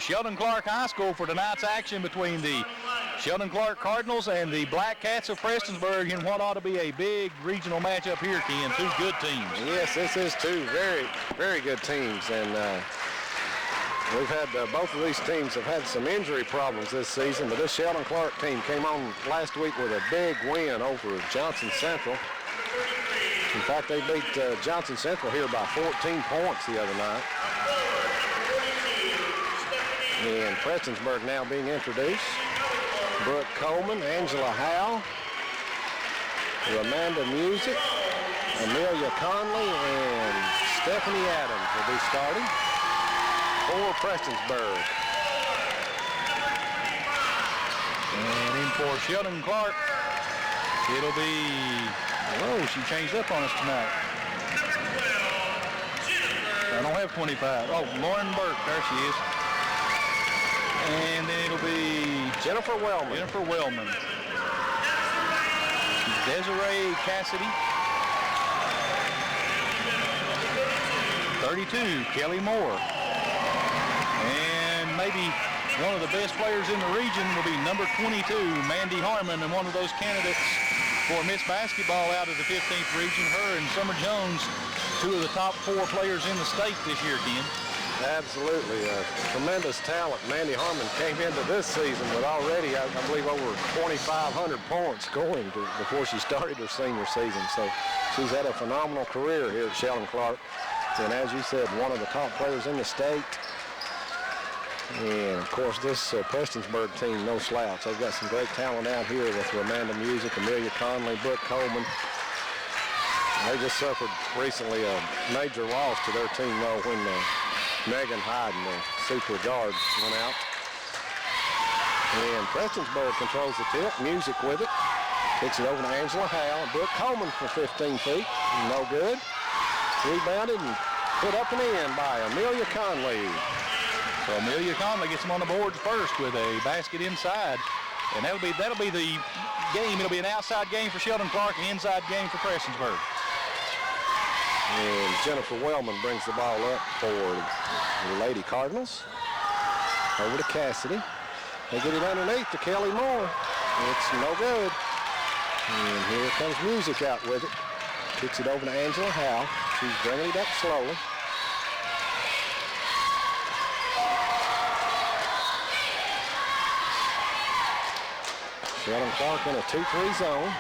Sheldon Clark High School for tonight's action between the Sheldon Clark Cardinals and the Black Cats of Prestonsburg in what ought to be a big regional matchup here, Ken. Two good teams. Yes, this is two very, very good teams, and we've had both of these teams have had some injury problems this season, but this Sheldon Clark team came on last week with a big win over Johnson Central. In fact, they beat Johnson Central here by 14 points the other night. And Prestonsburg now being introduced. Brooke Coleman, Angela Howe, Ramanda Music, Amelia Conley, and Stephanie Adams will be starting for Prestonsburg. And in for Sheldon Clark, it'll be, oh, she changed up on us tonight. I don't have 25. Oh, Lauren Burke, there she is. And then it'll be Jennifer Wellman. Desiree Cassidy. 32, Kelly Moore. And maybe one of the best players in the region will be number 22, Mandy Harmon, and one of those candidates for Miss Basketball out of the 15th region. Her and Summer Jones, two of the top 4 players in the state this year, Ken. Absolutely. Tremendous talent. Mandy Harmon came into this season with already, I believe, over 2,500 points scoring before she started her senior season. So she's had a phenomenal career here at Sheldon Clark. And as you said, one of the top players in the state. And, of course, this Prestonsburg team, no slouch. They've got some great talent out here with Ramanda Music, Amelia Conley, Brooke Coleman. They just suffered recently a major loss to their team, though, when Megan Hyden, the super guard, went out. And Prestonsburg controls the tip. Music with it. Kicks it over to Angela Howe. Brooke Coleman for 15 feet. No good. Rebounded and put up and in by Amelia Conley. So Amelia Conley gets them on the boards first with a basket inside. And that'll be the game. It'll be an outside game for Sheldon Clark, an inside game for Prestonsburg. And Jennifer Wellman brings the ball up for the Lady Cardinals. Over to Cassidy. They get it underneath to Kelly Moore. It's no good. And here comes Music out with it. Kicks it over to Angela Howe. She's bringing it up slowly. Sheldon Clark in a 2-3 zone.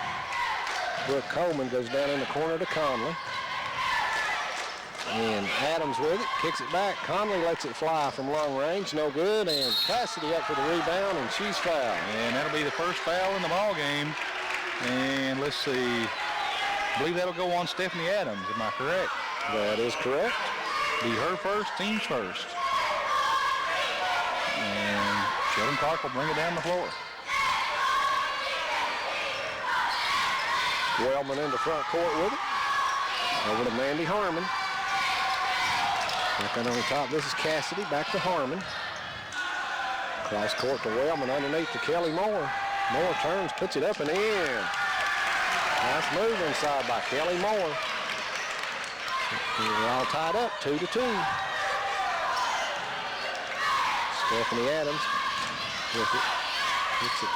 Brooke Coleman goes down in the corner to Conley. And Adams with it, kicks it back. Conley lets it fly from long range, no good. And Cassidy up for the rebound, and she's fouled. And that'll be the first foul in the ball game. And let's see, I believe that'll go on Stephanie Adams. Am I correct? That is correct. Be her first, team's first. And Sheldon Clark will bring it down the floor. Wellman into front court with it. Over to Mandy Harmon. Back on top, this is Cassidy, back to Harmon. Cross court to Wellman, underneath to Kelly Moore. Moore turns, puts it up and in. Nice move inside by Kelly Moore. We're all tied up, 2-2. Stephanie Adams with it. Gets it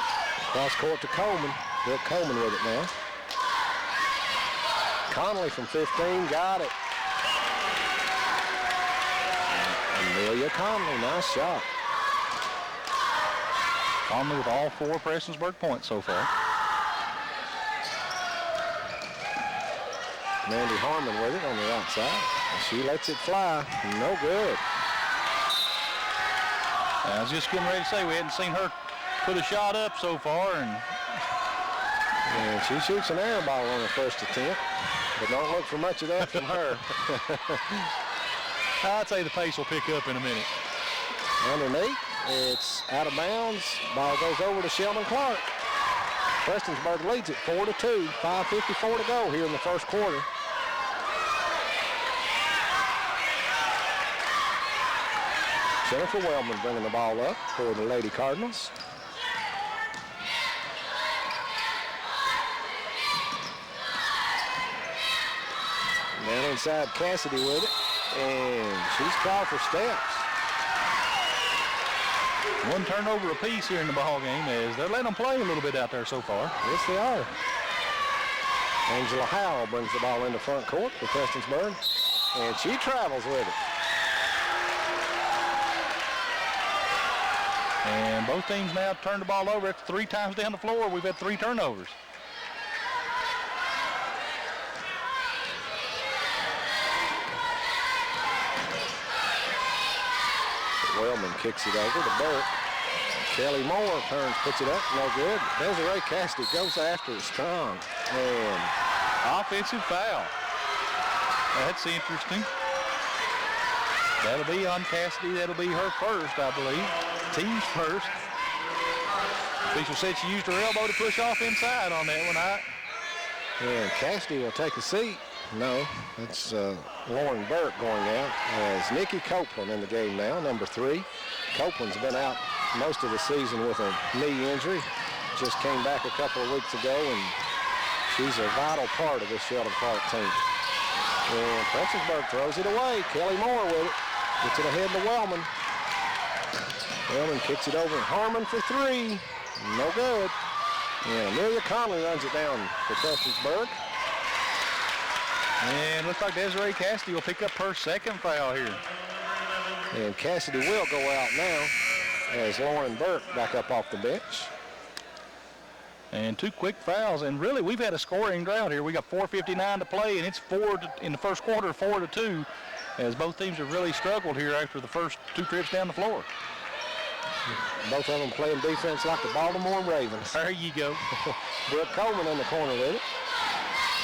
cross court to Coleman. Brooke Coleman with it now. Conley from 15, got it. Amelia Conley, nice shot. Conley with all 4 Prestonsburg points so far. Mandy Harmon with it on the outside. She lets it fly, no good. I was just getting ready to say we hadn't seen her put a shot up so far. And she shoots an air ball on her first attempt, but don't look for much of that from her. I'd say the pace will pick up in a minute. Underneath, it's out of bounds. Ball goes over to Sheldon Clark. Prestonsburg leads it 4-2. 5:54 to go here in the first quarter. Jennifer Wellman bringing the ball up for the Lady Cardinals. Down inside, Cassidy with it. And she's called for steps. One turnover apiece here in the ball game as they're letting them play a little bit out there so far. Yes, they are. Angela Howell brings the ball into front court for Prestonsburg, and she travels with it. And both teams now turn the ball over. It's 3 times down the floor. We've had 3 turnovers. Wellman kicks it over to Burke. Kelly Moore turns, puts it up, no good. Desiree Cassidy goes after it strong. And offensive foul. That's interesting. That'll be on Cassidy. That'll be her first, I believe. Team's first. Official said she used her elbow to push off inside on that one. And Cassidy will take a seat. No, that's Lauren Burke going out as Nikki Copeland in the game now, number 3. Copeland's been out most of the season with a knee injury. Just came back a couple of weeks ago, and she's a vital part of this Sheldon Clark team. And Prestonsburg throws it away. Kelly Moore with it. Gets it ahead to Wellman. Wellman kicks it over. Harmon for 3. No good. And Amelia Conley runs it down for Prestonsburg. And looks like Desiree Cassidy will pick up her second foul here. And Cassidy will go out now as Lauren Burke back up off the bench. And 2 quick fouls, and really we've had a scoring drought here. We got 4:59 to play, and it's in the first quarter, 4-2, as both teams have really struggled here after the first 2 trips down the floor. Both of them playing defense like the Baltimore Ravens. There you go. Brooke Coleman in the corner with it.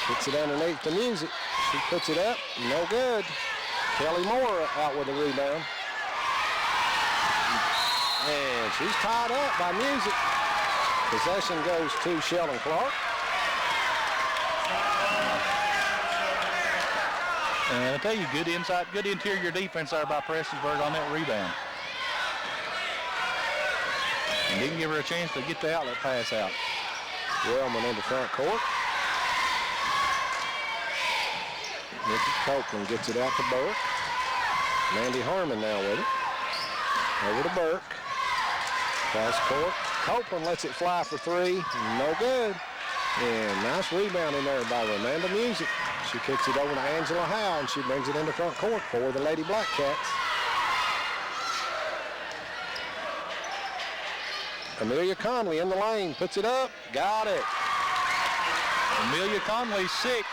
Gets it underneath the Music. She puts it up, no good. Kelly Moore out with a rebound. And she's tied up by Music. Possession goes to Sheldon Clark. And I tell you, good interior defense there by Prestonsburg on that rebound. And didn't give her a chance to get the outlet pass out. Wellman into front court. Nikki Copeland gets it out to Burke. Mandy Harmon now with it. Over to Burke. Cross court. Copeland lets it fly for 3. No good. And nice rebound in there by Ramanda Music. She kicks it over to Angela Howe, and she brings it into front court for the Lady Black Cats. Amelia Conley in the lane, puts it up, got it. Amelia Conley 6,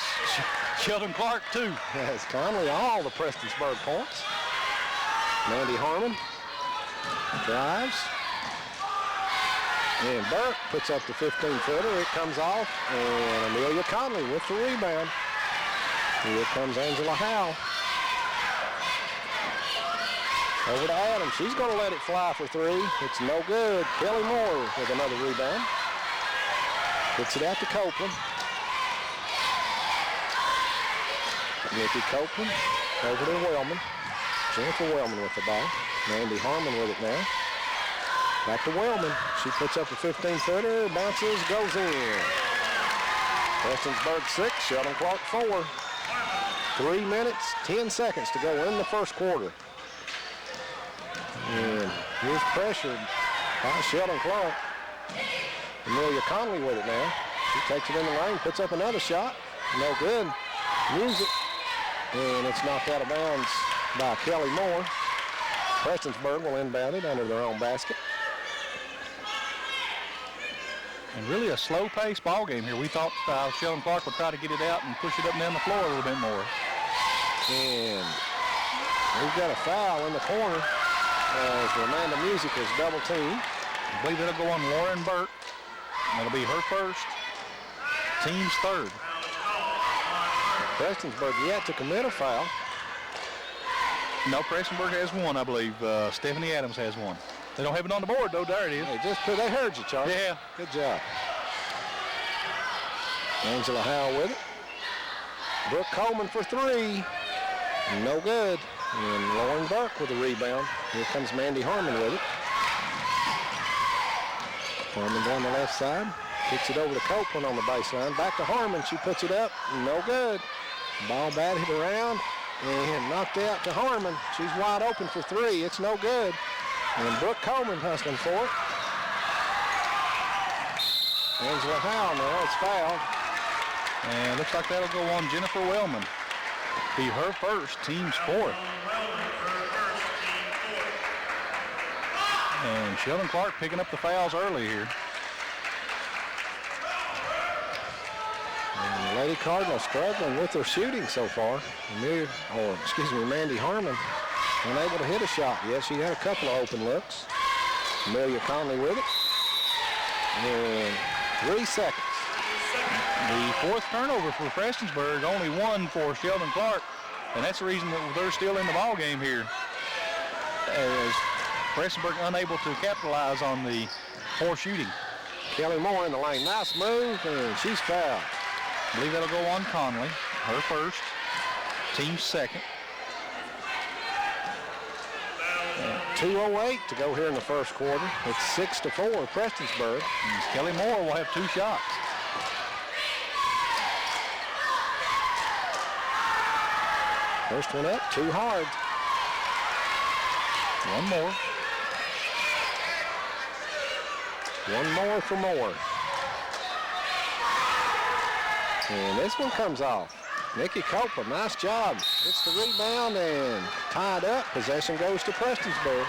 Sheldon Clark 2. Yes, Conley all the Prestonsburg points. Mandy Harmon drives. And Burke puts up the 15-footer. It comes off, and Amelia Conley with the rebound. Here comes Angela Howe. Over to Adams. She's going to let it fly for 3. It's no good. Kelly Moore with another rebound. Gets it out to Copeland. Nikki Copeland over to Wellman. Jennifer Wellman with the ball. Mandy Harmon with it now. Back to Wellman. She puts up a 15-footer, bounces, goes in. Prestonsburg 6, Sheldon Clark 4. 3 minutes, 10 seconds to go in the first quarter. And here's pressured by Sheldon Clark. Amelia Conley with it now. She takes it in the lane, puts up another shot. No good. Music. And it's knocked out of bounds by Kelly Moore. Prestonsburg will inbound it under their own basket. And really a slow-paced ball game here. We thought Sheldon Clark would try to get it out and push it up and down the floor a little bit more. And we've got a foul in the corner as Ramanda Music is double teamed. I believe it'll go on Lauren Burke. That'll be her first. Team's third. Prestonsburg yet to commit a foul. No, Prestonsburg has one, I believe. Stephanie Adams has one. They don't have it on the board, though. There it is. They heard you, Charlie. Yeah. Good job. Angela Howe with it. Brooke Coleman for 3. No good. And Lauren Burke with the rebound. Here comes Mandy Harmon with it. Harmon down the left side. Kicks it over to Copeland on the baseline. Back to Harmon. She puts it up. No good. Ball batted around and knocked out to Harmon. She's wide open for 3. It's no good. And Brooke Coleman hustling for it. Angela Howe now, it's fouled. And looks like that'll go on Jennifer Wellman. Be her first, team's fourth. And Sheldon Clark picking up the fouls early here. And the Lady Cardinals struggling with their shooting so far. Mandy Harmon unable to hit a shot yet. She had a couple of open looks. Amelia Conley with it. And 3 seconds. The fourth turnover for Prestonsburg, only one for Sheldon Clark, and that's the reason that they're still in the ball game here. As Prestonsburg unable to capitalize on the poor shooting. Kelly Moore in the lane. Nice move, and she's fouled. I believe that'll go on Conley, her first, team second. 2:08 to go here in the first quarter. It's 6-4 Prestonsburg. And Kelly Moore will have 2 shots. First one up, too hard. One more. One more for Moore. And this one comes off. Nikki Copeland, nice job. Gets the rebound and tied up. Possession goes to Prestonsburg.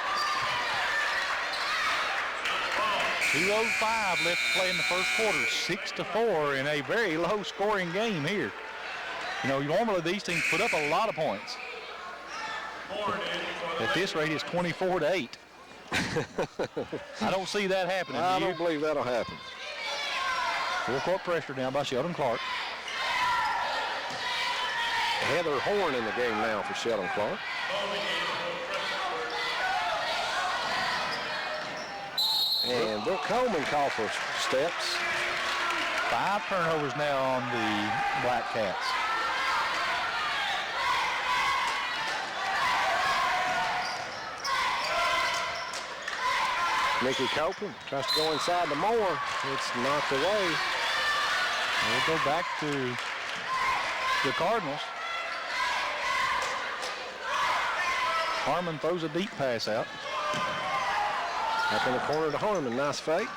2:05 left to play in the first quarter. 6-4 in a very low scoring game here. You know, normally these teams put up a lot of points. At this rate, it's 24-8. I don't see that happening. I don't believe that'll happen. Full court pressure now by Sheldon Clark. Heather Horn in the game now for Sheldon Clark. And Brooke Coleman called for steps. 5 turnovers now on the Black Cats. Nikki Copeland tries to go inside to Moore. It's knocked away. We'll go back to the Cardinals. Harmon throws a deep pass out. Up in the corner to Harmon. Nice fake.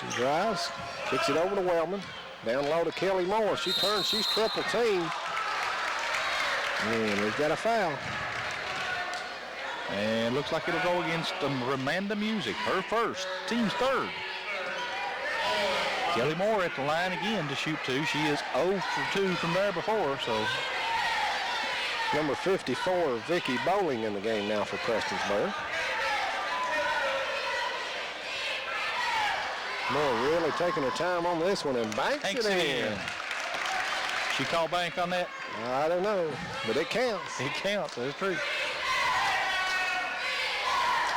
She drives, kicks it over to Wellman. Down low to Kelly Moore. She turns. She's triple teamed. And we've got a foul. And looks like it'll go against Ramanda Music, her first, team's third. Kelly Moore at the line again to shoot 2. She is 0 for 2 from there before, so. Number 54, Vicky Bowling in the game now for Prestonsburg. Moore really taking her time on this one and banks it in. She called bank on that? I don't know, but it counts. It counts, that's true.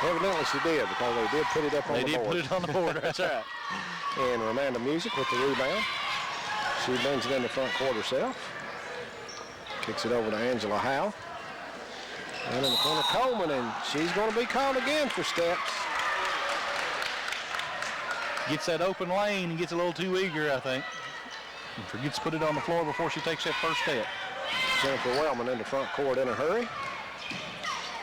Evidently she did, because they did put it up on the board. They did put it on the board, that's right. And Ramanda Music with the rebound. She brings it in the front court herself. Kicks it over to Angela Howe. And in the corner, Coleman, and she's going to be called again for steps. Gets that open lane and gets a little too eager, I think. And forgets to put it on the floor before she takes that first step. Jennifer Wellman in the front court in a hurry.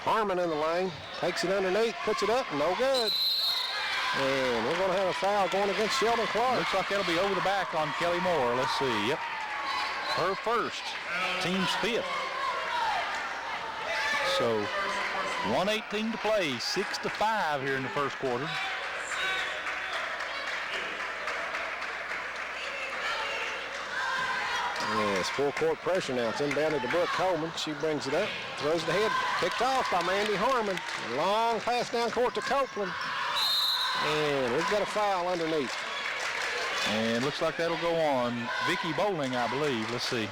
Harmon in the lane, takes it underneath, puts it up, no good. And we're going to have a foul going against Sheldon Clark. Looks like that'll be over the back on Kelly Moore. Let's see, yep. Her first, team's 5th. So 1:18 to play, 6-5 here in the first quarter. Yes, full court pressure now. It's inbounded to Brooke Coleman. She brings it up, throws it ahead, picked off by Mandy Harmon. A long pass down court to Copeland. And we've got a foul underneath. And looks like that'll go on Vicky Bowling, I believe. Let's see.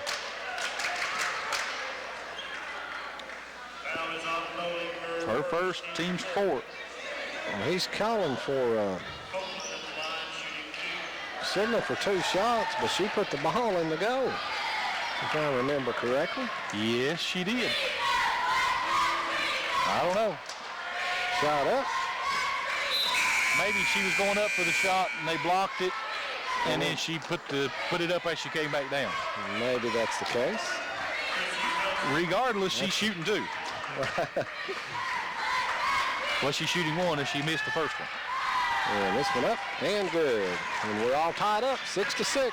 Her first, team's 4th. Well, he's calling for signal for 2 shots, but she put the ball in the goal, if I remember correctly. Yes, she did. I don't know. Shot up. Maybe she was going up for the shot and they blocked it, and then she put it up as she came back down. Maybe that's the case. Regardless, she's shooting 2. Well, she's shooting one as she missed the first one. And this one up and good. And we're all tied up, 6-6.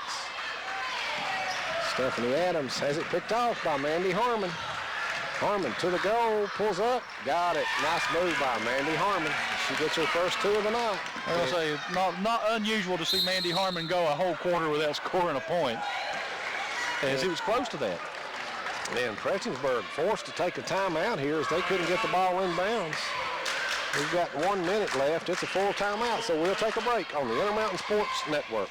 Stephanie Adams has it picked off by Mandy Harmon. Harmon to the goal, pulls up, got it. Nice move by Mandy Harmon. She gets her first 2 of the night. I'll say, not unusual to see Mandy Harmon go a whole quarter without scoring a point, as it was close to that. And Prestonsburg forced to take a timeout here as they couldn't get the ball inbounds. We've got 1 minute left. It's a full timeout, so we'll take a break on the Intermountain Sports Network.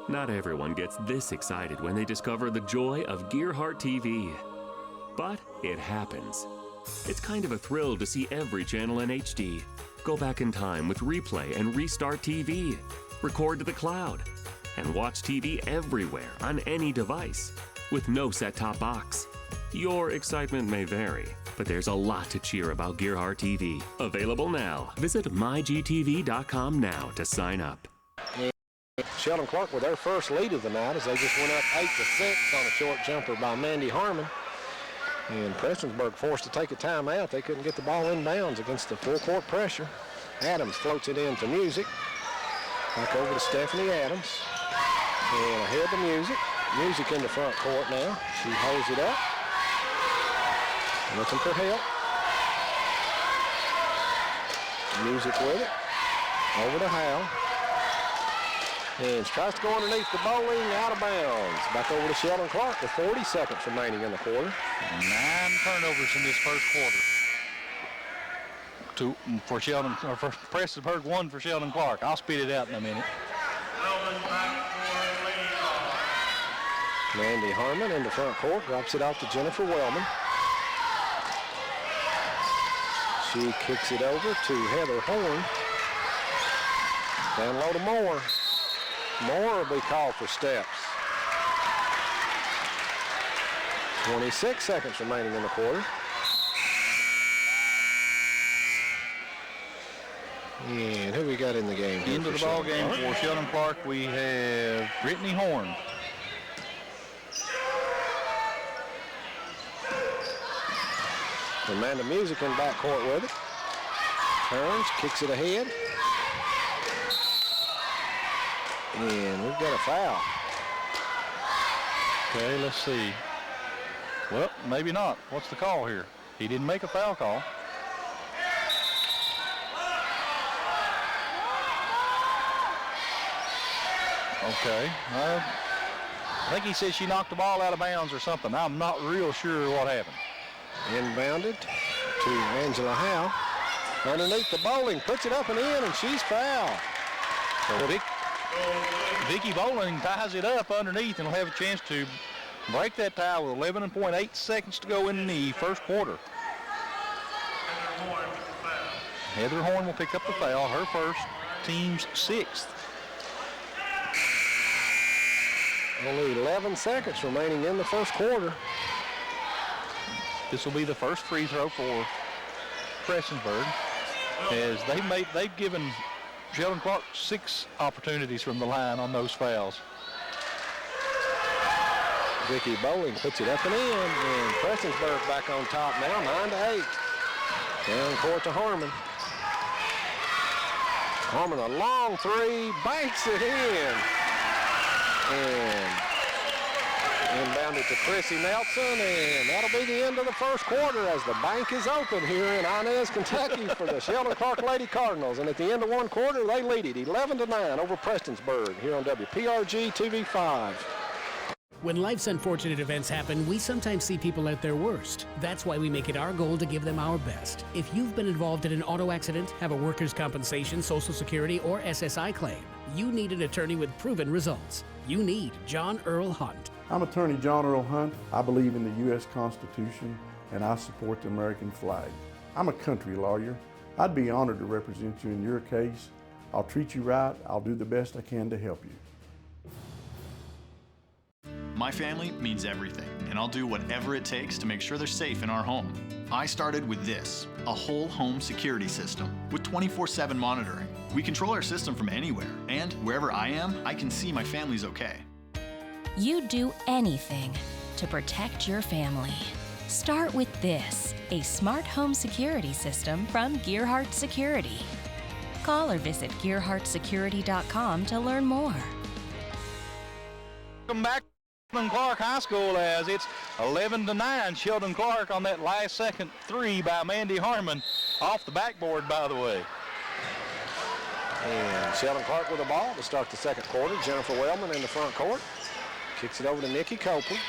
Not everyone gets this excited when they discover the joy of Gearhart TV. But it happens. It's kind of a thrill to see every channel in HD. Go back in time with Replay and Restart TV. Record to the cloud. And watch TV everywhere on any device with no set-top box. Your excitement may vary, but there's a lot to cheer about Gearhart TV. Available now. Visit mygtv.com now to sign up. Sheldon Clark with their first lead of the night as they just went up 8-6 on a short jumper by Mandy Harmon. And Prestonsburg forced to take a timeout. They couldn't get the ball inbounds against the full court pressure. Adams floats it into Music. Back over to Stephanie Adams. And ahead to Music. Music in the front court now. She holds it up. Looking for help. Music with it. Over to Howe. And tries to go underneath the bowling, out of bounds. Back over to Sheldon Clark with 40 seconds remaining in the quarter. 9 turnovers in this first quarter. 2 for Sheldon, or for Prestonsburg, 1 for Sheldon Clark. I'll spit it out in a minute. Mandy Harmon in the front court, drops it off to Jennifer Wellman. She kicks it over to Heather Horn. Down low to Moore. Moore will be called for steps. 26 seconds remaining in the quarter. And who we got in the game here? Into the ball game for Sheldon Clark, we have Brittany Horn. Amanda Music in backcourt with it. Turns, kicks it ahead. And we've got a foul. Okay, let's see. Well, maybe not. What's the call here? He didn't make a foul call. Okay. I think he said she knocked the ball out of bounds or something. I'm not real sure what happened. Inbounded to Angela Howe. Underneath the bowling, puts it up and in, and she's fouled. So Vicky Bowling ties it up underneath and will have a chance to break that tie with 11.8 seconds to go in the first quarter. Heather Horn will pick up the foul, her first, team's 6th. Only 11 seconds remaining in the first quarter. This will be the first free throw for Prestonsburg, as they've given Sheldon Clark 6 opportunities from the line on those fouls. Vicky Bowling puts it up and in, and Prestonsburg back on top now, 9-8. Down court to Harmon. Harmon, a long 3, banks it in. And inbounded to Chrissy Nelson, and that'll be the end of the first quarter as the bank is open here in Inez, Kentucky for the Sheldon Clark Lady Cardinals. And at the end of one quarter, they lead it 11-9 over Prestonsburg here on WPRG TV5. When life's unfortunate events happen, we sometimes see people at their worst. That's why we make it our goal to give them our best. If you've been involved in an auto accident, have a workers' compensation, Social Security, or SSI claim, you need an attorney with proven results. You need John Earl Hunt. I'm attorney John Earl Hunt. I believe in the U.S. Constitution and I support the American flag. I'm a country lawyer. I'd be honored to represent you in your case. I'll treat you right. I'll do the best I can to help you. My family means everything, and I'll do whatever it takes to make sure they're safe in our home. I started with this, a whole home security system with 24/7 monitoring. We control our system from anywhere, and wherever I am, I can see my family's okay. You'd do anything to protect your family. Start with this, a smart home security system from Gearhart Security. Call or visit gearhartsecurity.com to learn more. Welcome back to Sheldon Clark High School as it's 11-9. Sheldon Clark on that last second three by Mandy Harmon off the backboard, by the way. And Sheldon Clark with the ball to start the second quarter. Jennifer Wellman in the front court. Kicks it over to Nikki Copeland.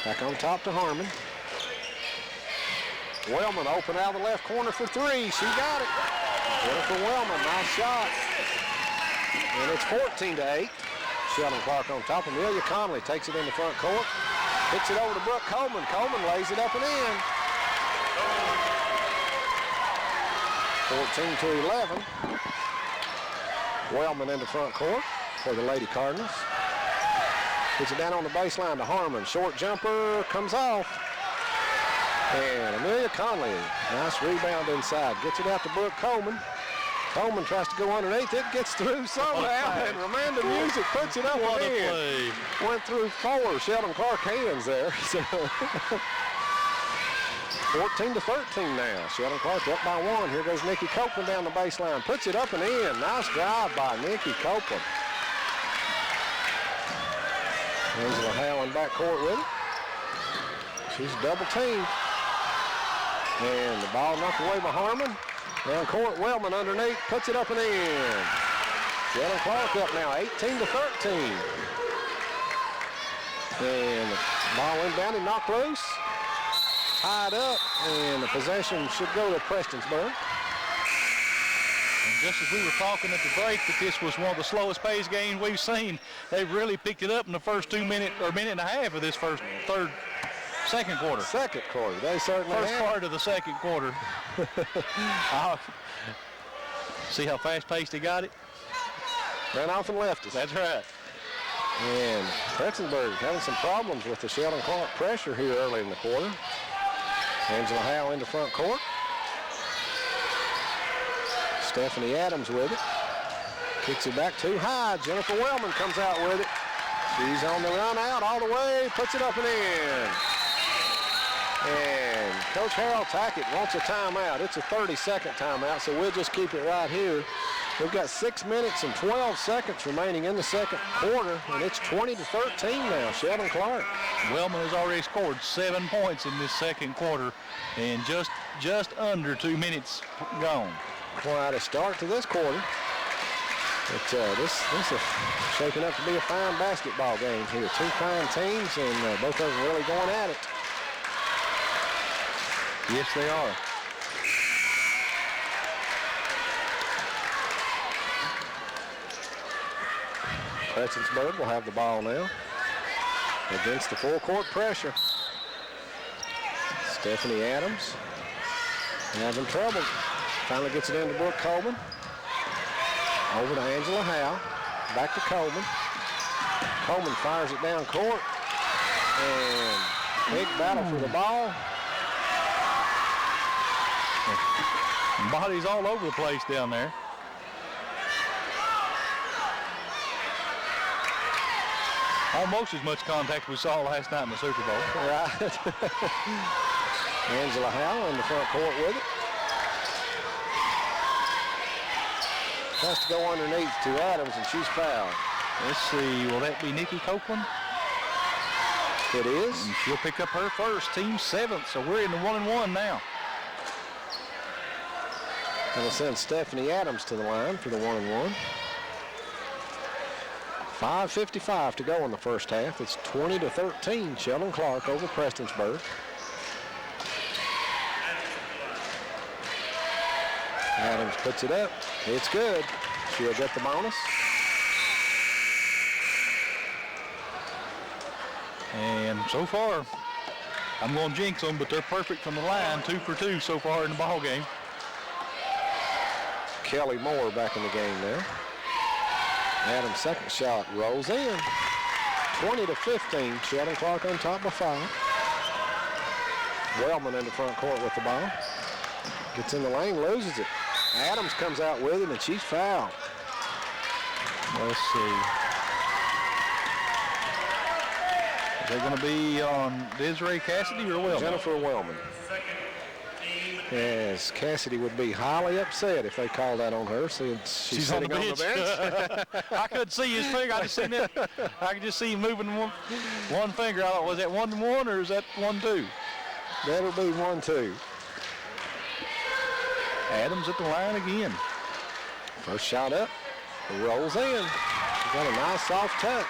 Back on top to Harmon. Wellman open out of the left corner for three. She got it. Jennifer Wellman, nice shot. And it's 14-8. Sheldon Clark on top. Amelia Conley takes it in the front court. Kicks it over to Brooke Coleman. Coleman lays it up and in. 14-11. Wellman in the front court for the Lady Cardinals. Puts it down on the baseline to Harmon. Short jumper comes off. And Amelia Conley, nice rebound inside. Gets it out to Brooke Coleman. Coleman tries to go underneath. It gets through somehow. And Ramanda Music puts it up and in. Went through four Sheldon Clark hands there. So 14-13 now. Sheldon Clark up by one. Here goes Nikki Copeland down the baseline. Puts it up and in. Nice drive by Nikki Copeland. Angela Howe in backcourt with it. She's double teamed. And the ball knocked away by Harmon. Down court, Wellman underneath, puts it up and in. Sheldon Clark up now, 18-13. And the ball inbounded, knocked loose. Tied up, and the possession should go to Prestonsburg. And just as we were talking at the break that this was one of the slowest paced games we've seen, they really picked it up in the first minute and a half of this second quarter. Second quarter, they certainly First part of the second quarter. See how fast-paced he got it? Ran off and left us. That's right. And Prestonsburg having some problems with the Sheldon Clark pressure here early in the quarter. Angela Howe in the front court. Stephanie Adams with it. Kicks it back too high. Jennifer Wellman comes out with it. She's on the run out all the way. Puts it up and in. And Coach Harold Tackett wants a timeout. It's a 30-second timeout, so we'll just keep it right here. We've got 6 minutes and 12 seconds remaining in the second quarter, and it's 20-13 now, Sheldon Clark. Wellman has already scored 7 points in this second quarter, and just under 2 minutes gone. Quite a start to this quarter. But this is shaping up to be a fine basketball game here. Two fine teams, and both of them really going at it. Yes, they are. Prestonsburg will have the ball now against the full court pressure. Stephanie Adams having trouble. Finally gets it into Brooke Coleman. Over to Angela Howe. Back to Coleman. Coleman fires it down court. And big battle for the ball. Bodies all over the place down there. Almost as much contact we saw last night in the Super Bowl. Right. Angela Howe in the front court with it. Tries to go underneath to Adams, and she's fouled. Let's see, will that be Nikki Copeland? It is. And she'll pick up her first, team 7th, so we're in the 1-and-1 now. And we'll send Stephanie Adams to the line for the 1-and-1. 5:55 to go in the first half. It's 20-13, Sheldon Clark over Prestonsburg. Adams puts it up. It's good. She'll get the bonus. And so far, I'm going to jinx them, but they're perfect from the line, 2 for 2 so far in the ball game. Kelly Moore back in the game now. Adams' second shot rolls in. 20-15. Sheldon Clark on top by 5. Wellman in the front court with the ball. Gets in the lane, loses it. Adams comes out with it, and she's fouled. Let's see. Is that going to be on Desiree Cassidy or Wellman? Jennifer Wellman. Yes, Cassidy would be highly upset if they called that on her since she's sitting on the bench. I couldn't see his finger. I just seen it. I could just see him moving one finger. I thought, was that 1-1 or is that 1-2? That'll be 1-2. Adams at the line again. First shot up, rolls in. She's got a nice soft touch.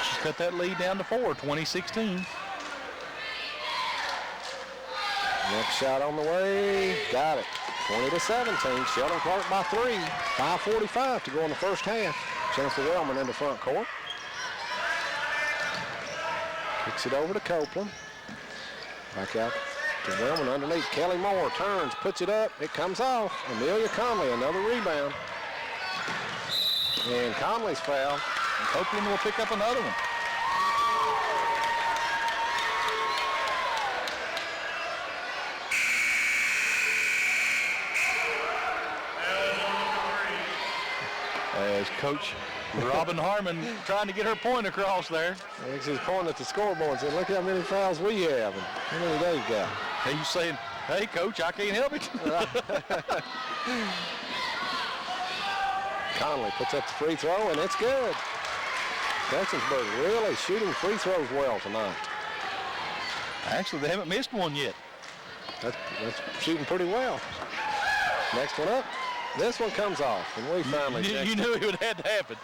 She's cut that lead down to 4, 20-16. Next shot on the way, got it. 20-17, Sheldon Clark by 3. 5:45 to go in the first half. Jennifer Wellman in the front court. Kicks it over to Copeland. Back out to Wellman underneath. Kelly Moore turns, puts it up. It comes off. Amelia Conley, another rebound. And Conley's fouled. And Copeland will pick up another one. As Coach Robin Harmon trying to get her point across there. She's pointing at the scoreboard and said, look how many fouls we have and how many they've got. He's saying, hey, Coach, I can't help it. Conley puts up the free throw, and it's good. Prestonsburg really shooting free throws well tonight. Actually, they haven't missed one yet. That's shooting pretty well. Next one up. This one comes off, and we finally You knew it would have to happen.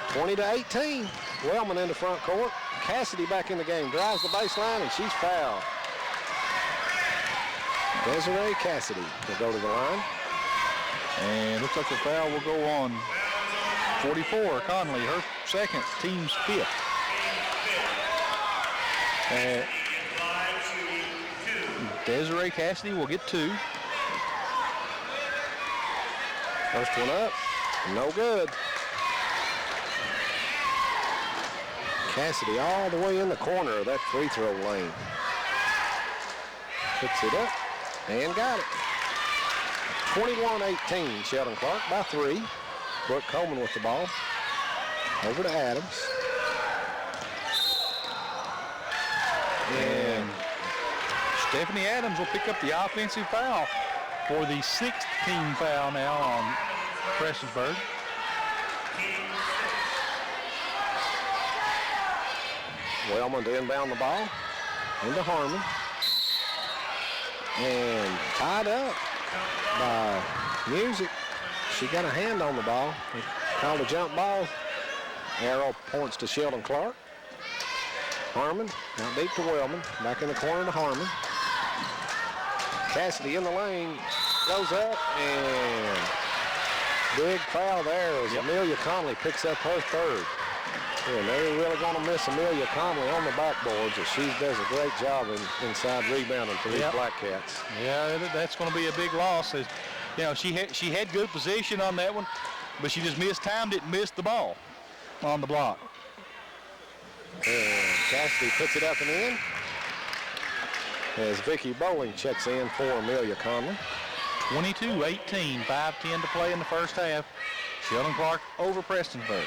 20-18. Wellman in the front court. Cassidy back in the game. Drives the baseline, and she's fouled. Desiree Cassidy will go to the line. And looks like the foul will go on 44, Conley, her second, team's 5th. Desiree Cassidy will get 2. First one up, no good. Cassidy all the way in the corner of that free throw lane. Puts it up and got it. 21-18, Sheldon Clark by 3. Brooke Coleman with the ball. Over to Adams. And Stephanie Adams will pick up the offensive foul for the 6th team foul now on Prestonsburg. Wellman to inbound the ball into Harmon. And tied up by Music. She got a hand on the ball. They called a jump ball. Arrow points to Sheldon Clark. Harmon out deep to Wellman. Back in the corner to Harmon. Cassidy in the lane. Goes up and big foul there as Amelia Conley picks up her 3rd. And they're really going to miss Amelia Conley on the backboards as she does a great job inside rebounding for these Black Cats. Yeah, that's going to be a big loss. As, you know, she had good position on that one, but she just mistimed it and missed the ball on the block. And Cassidy puts it up and in as Vicki Bowling checks in for Amelia Conley. 22-18, 5:10 to play in the first half. Sheldon Clark over Prestonsburg.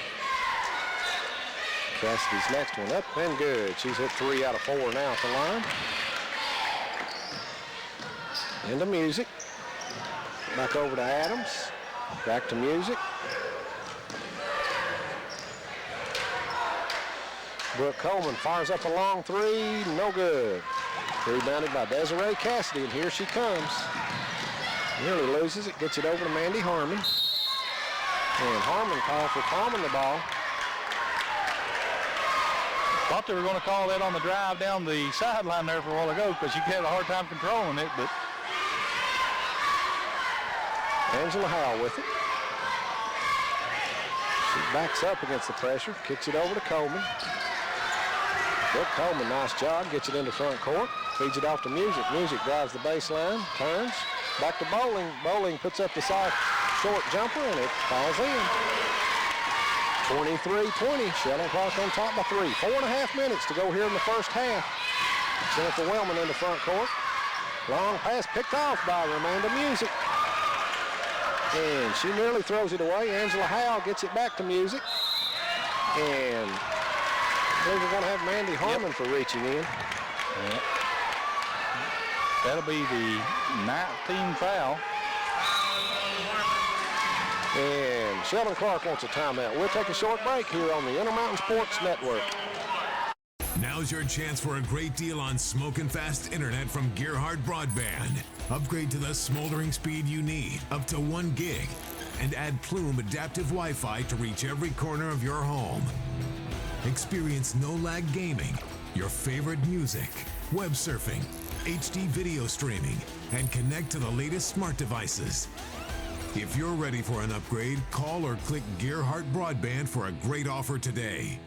Cassidy's next one up and good. She's hit 3 out of 4 now at the line. Into Music. Back over to Adams. Back to Music. Brooke Coleman fires up a long 3. No good. Rebounded by Desiree Cassidy, and here she comes. Nearly loses it. Gets it over to Mandy Harmon. And Harmon called for palming the ball. Thought they were going to call that on the drive down the sideline there for a while ago because you had a hard time controlling it, but Angela Howell with it. She backs up against the pressure, kicks it over to Coleman. Brooke Coleman, nice job, gets it into front court, feeds it off to Music. Music drives the baseline, turns, back to Bowling. Bowling puts up the soft, short jumper, and it falls in. 23-20, Sheldon Clark on top by 3. 4.5 minutes to go here in the first half. Jennifer Wellman in the front court. Long pass picked off by Ramanda Music. And she nearly throws it away. Angela Howe gets it back to Music. And I believe we're going to have Mandy Harmon for reaching in. Yep. That'll be the 19th foul. And Sheldon Clark wants a timeout. We'll take a short break here on the Intermountain Sports Network. Now's your chance for a great deal on smoking fast internet from Gearhart Broadband. Upgrade to the smoldering speed you need, up to 1 gig, and add Plume adaptive Wi-Fi to reach every corner of your home. Experience no-lag gaming, your favorite music, web surfing, HD video streaming, and connect to the latest smart devices. If you're ready for an upgrade, call or click Gearhart Broadband for a great offer today.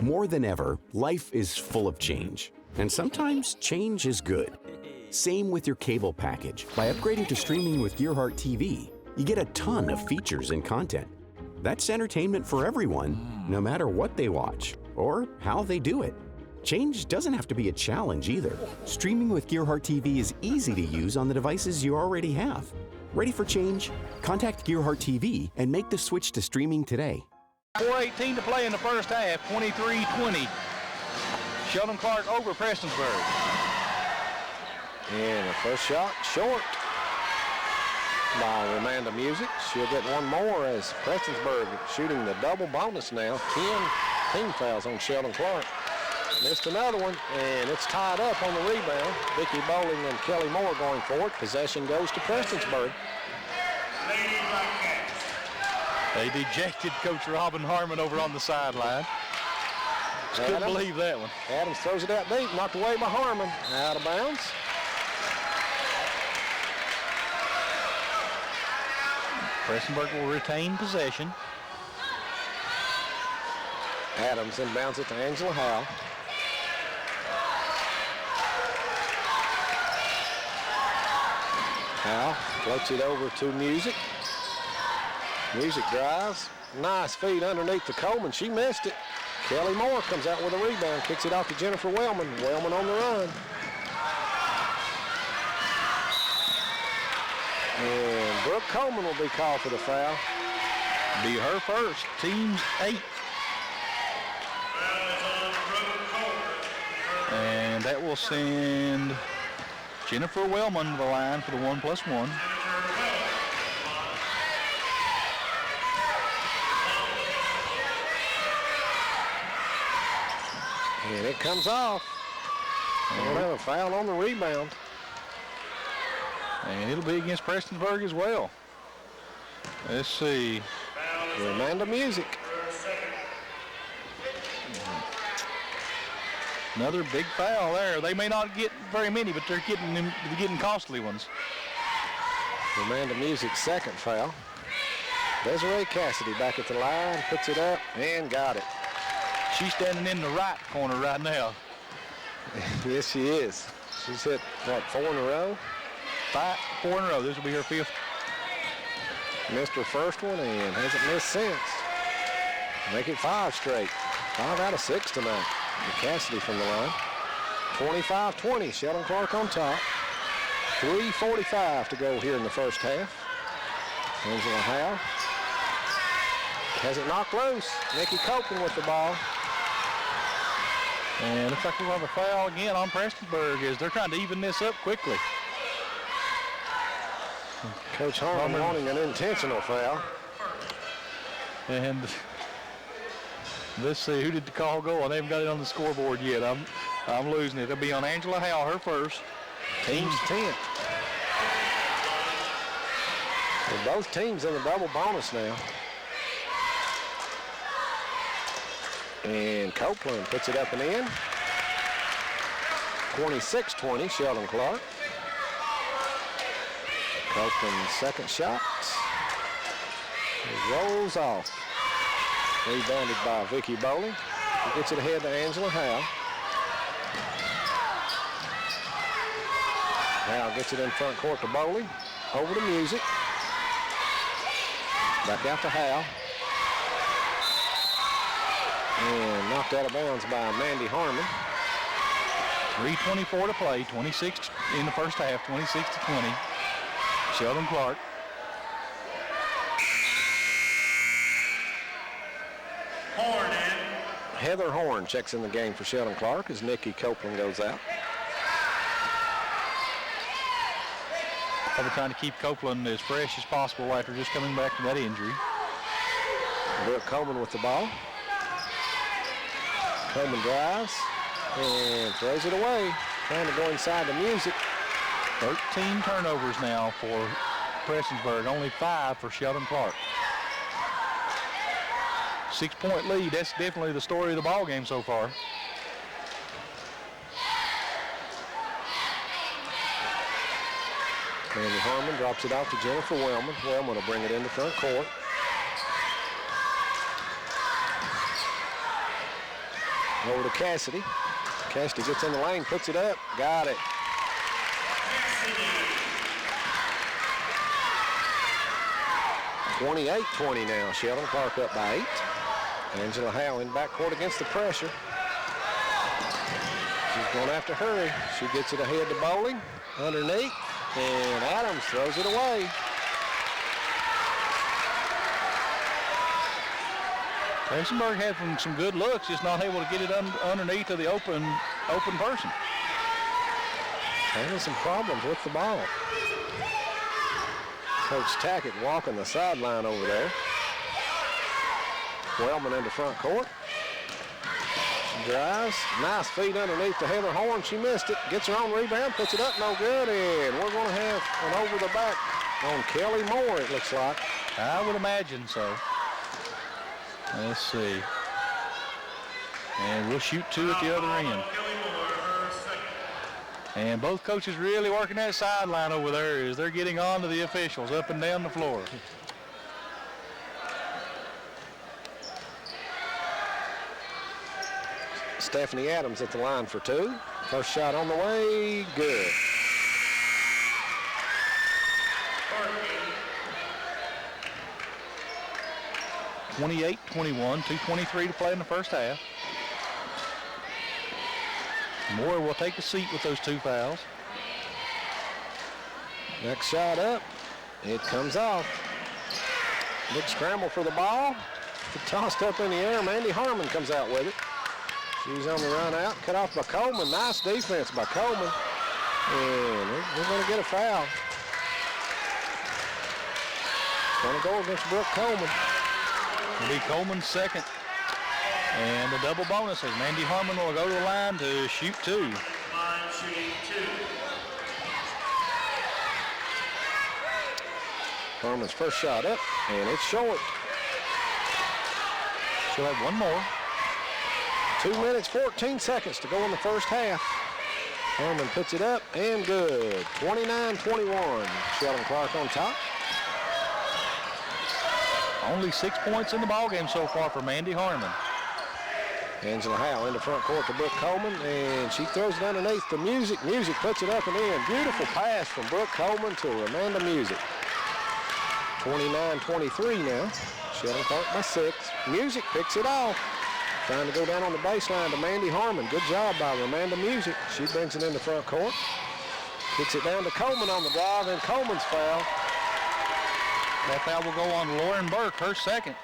More than ever, life is full of change, and sometimes change is good. Same with your cable package. By upgrading to streaming with Gearhart TV, you get a ton of features and content. That's entertainment for everyone, no matter what they watch or how they do it. Change doesn't have to be a challenge either. Streaming with Gearhart TV is easy to use on the devices you already have. Ready for change? Contact Gearhart TV and make the switch to streaming today. 4:18 to play in the first half, 23-20. Sheldon Clark over Prestonsburg. And the first shot short by Ramanda Music. She'll get one more as Prestonsburg shooting the double bonus now. 10 team fouls on Sheldon Clark. Missed another one, and it's tied up on the rebound. Vicki Bowling and Kelly Moore going forward. Possession goes to Prestonsburg. They dejected Coach Robin Harmon over on the sideline. Just couldn't believe that one. Adams throws it out deep, knocked away by Harmon. Out of bounds. Prestonsburg will retain possession. Adams inbounds it to Angela Howe. Howe floats it over to Music. Music drives. Nice feed underneath to Coleman. She missed it. Kelly Moore comes out with a rebound, kicks it off to Jennifer Wellman. Wellman on the run. And Brooke Coleman will be called for the foul. Be her first, team's 8th. And that will send Jennifer Wellman to the line for the 1+1. And it comes off. We'll have a foul on the rebound. And it'll be against Prestonsburg as well. Let's see. Ramanda Music. Another big foul there. They may not get very many, but they're getting costly ones. Ramanda Music's second foul. Desiree Cassidy back at the line, puts it up, and got it. She's standing in the right corner right now. Yes, she is. She's hit, what, 4 in a row? 4 in a row. This will be her 5th. Missed her first one and hasn't missed since. Make it 5 straight. 5 out of 6 tonight. And Cassidy from the line. 25-20, Sheldon Clark on top. 3:45 to go here in the first half. Angela Howe has it knocked loose. Nikki Copeland with the ball. And looks like we'll have a foul again on Prestonsburg as they're trying to even this up quickly. Coach Harmon wanting an intentional foul. And let's see, who did the call go on? They haven't got it on the scoreboard yet. I'm losing it. It'll be on Angela Howe, her first. Team's 10th. Well, both teams in the double bonus now. And Copeland puts it up and in. 26-20, Sheldon Clark. Copeland's second shot. It rolls off. Rebounded by Vicki Bowling. She gets it ahead to Angela Howe. Howe gets it in front court to Bowley. Over to Music. Back out to Howe. And knocked out of bounds by Mandy Harmon. 3:24 to play, 26 in the first half, 26-20. Sheldon Clark. Heather Horn checks in the game for Sheldon Clark as Nikki Copeland goes out. Probably trying to keep Copeland as fresh as possible after just coming back from that injury. Brooke Coleman with the ball. Coleman drives and throws it away. Trying to go inside the Music. 13 turnovers now for Prestonsburg, only 5 for Sheldon Clark. 6-point lead, that's definitely the story of the ball game so far. Mandy Harmon drops it off to Jennifer Wellman. Wellman will bring it into front court. Over to Cassidy. Cassidy gets in the lane, puts it up, got it. Cassidy. 28-20 now. Sheldon Clark up by 8. Angela Howe in backcourt against the pressure. She's going to have to hurry. She gets it ahead to Bowling. Underneath. And Adams throws it away. Prestonsburg had some good looks, just not able to get it underneath to the open person. Having some problems with the ball. Coach Tackett walking the sideline over there. Wellman into front court. She drives. Nice feed underneath to Heather Horn. She missed it. Gets her own rebound. Puts it up. No good. And we're going to have an over the back on Kelly Moore, it looks like. I would imagine so. Let's see. And we'll shoot 2 at the other end. And both coaches really working that sideline over there as they're getting on to the officials up and down the floor. Stephanie Adams at the line for 2. First shot on the way, good. (28-21), 2:23 to play in the first half. Moore will take a seat with those 2 fouls. Next shot up. It comes off. Big scramble for the ball. Tossed up in the air. Mandy Harmon comes out with it. She's on the run out. Cut off by Coleman. Nice defense by Coleman. And we're going to get a foul. Going to go against Brooke Coleman. It'll be Coleman's second. And a double bonus as Mandy Harmon will go to the line to shoot 2. Harmon's first shot up, and it's short. She'll have one more. 2 minutes, 14 seconds to go in the first half. Harmon puts it up, and good. 29-21. Sheldon Clark on top. Only 6 points in the ballgame so far for Mandy Harmon. Angela Howe into front court to Brooke Coleman, and she throws it underneath to Music. Music puts it up and in. Beautiful pass from Brooke Coleman to Amanda Music. 29-23 now. Sheldon Clark by 6. Music picks it off. Trying to go down on the baseline to Mandy Harmon. Good job by Amanda Music. She brings it into front court. Kicks it down to Coleman on the drive, and Coleman's foul. That foul will go on Lauren Burke, her second.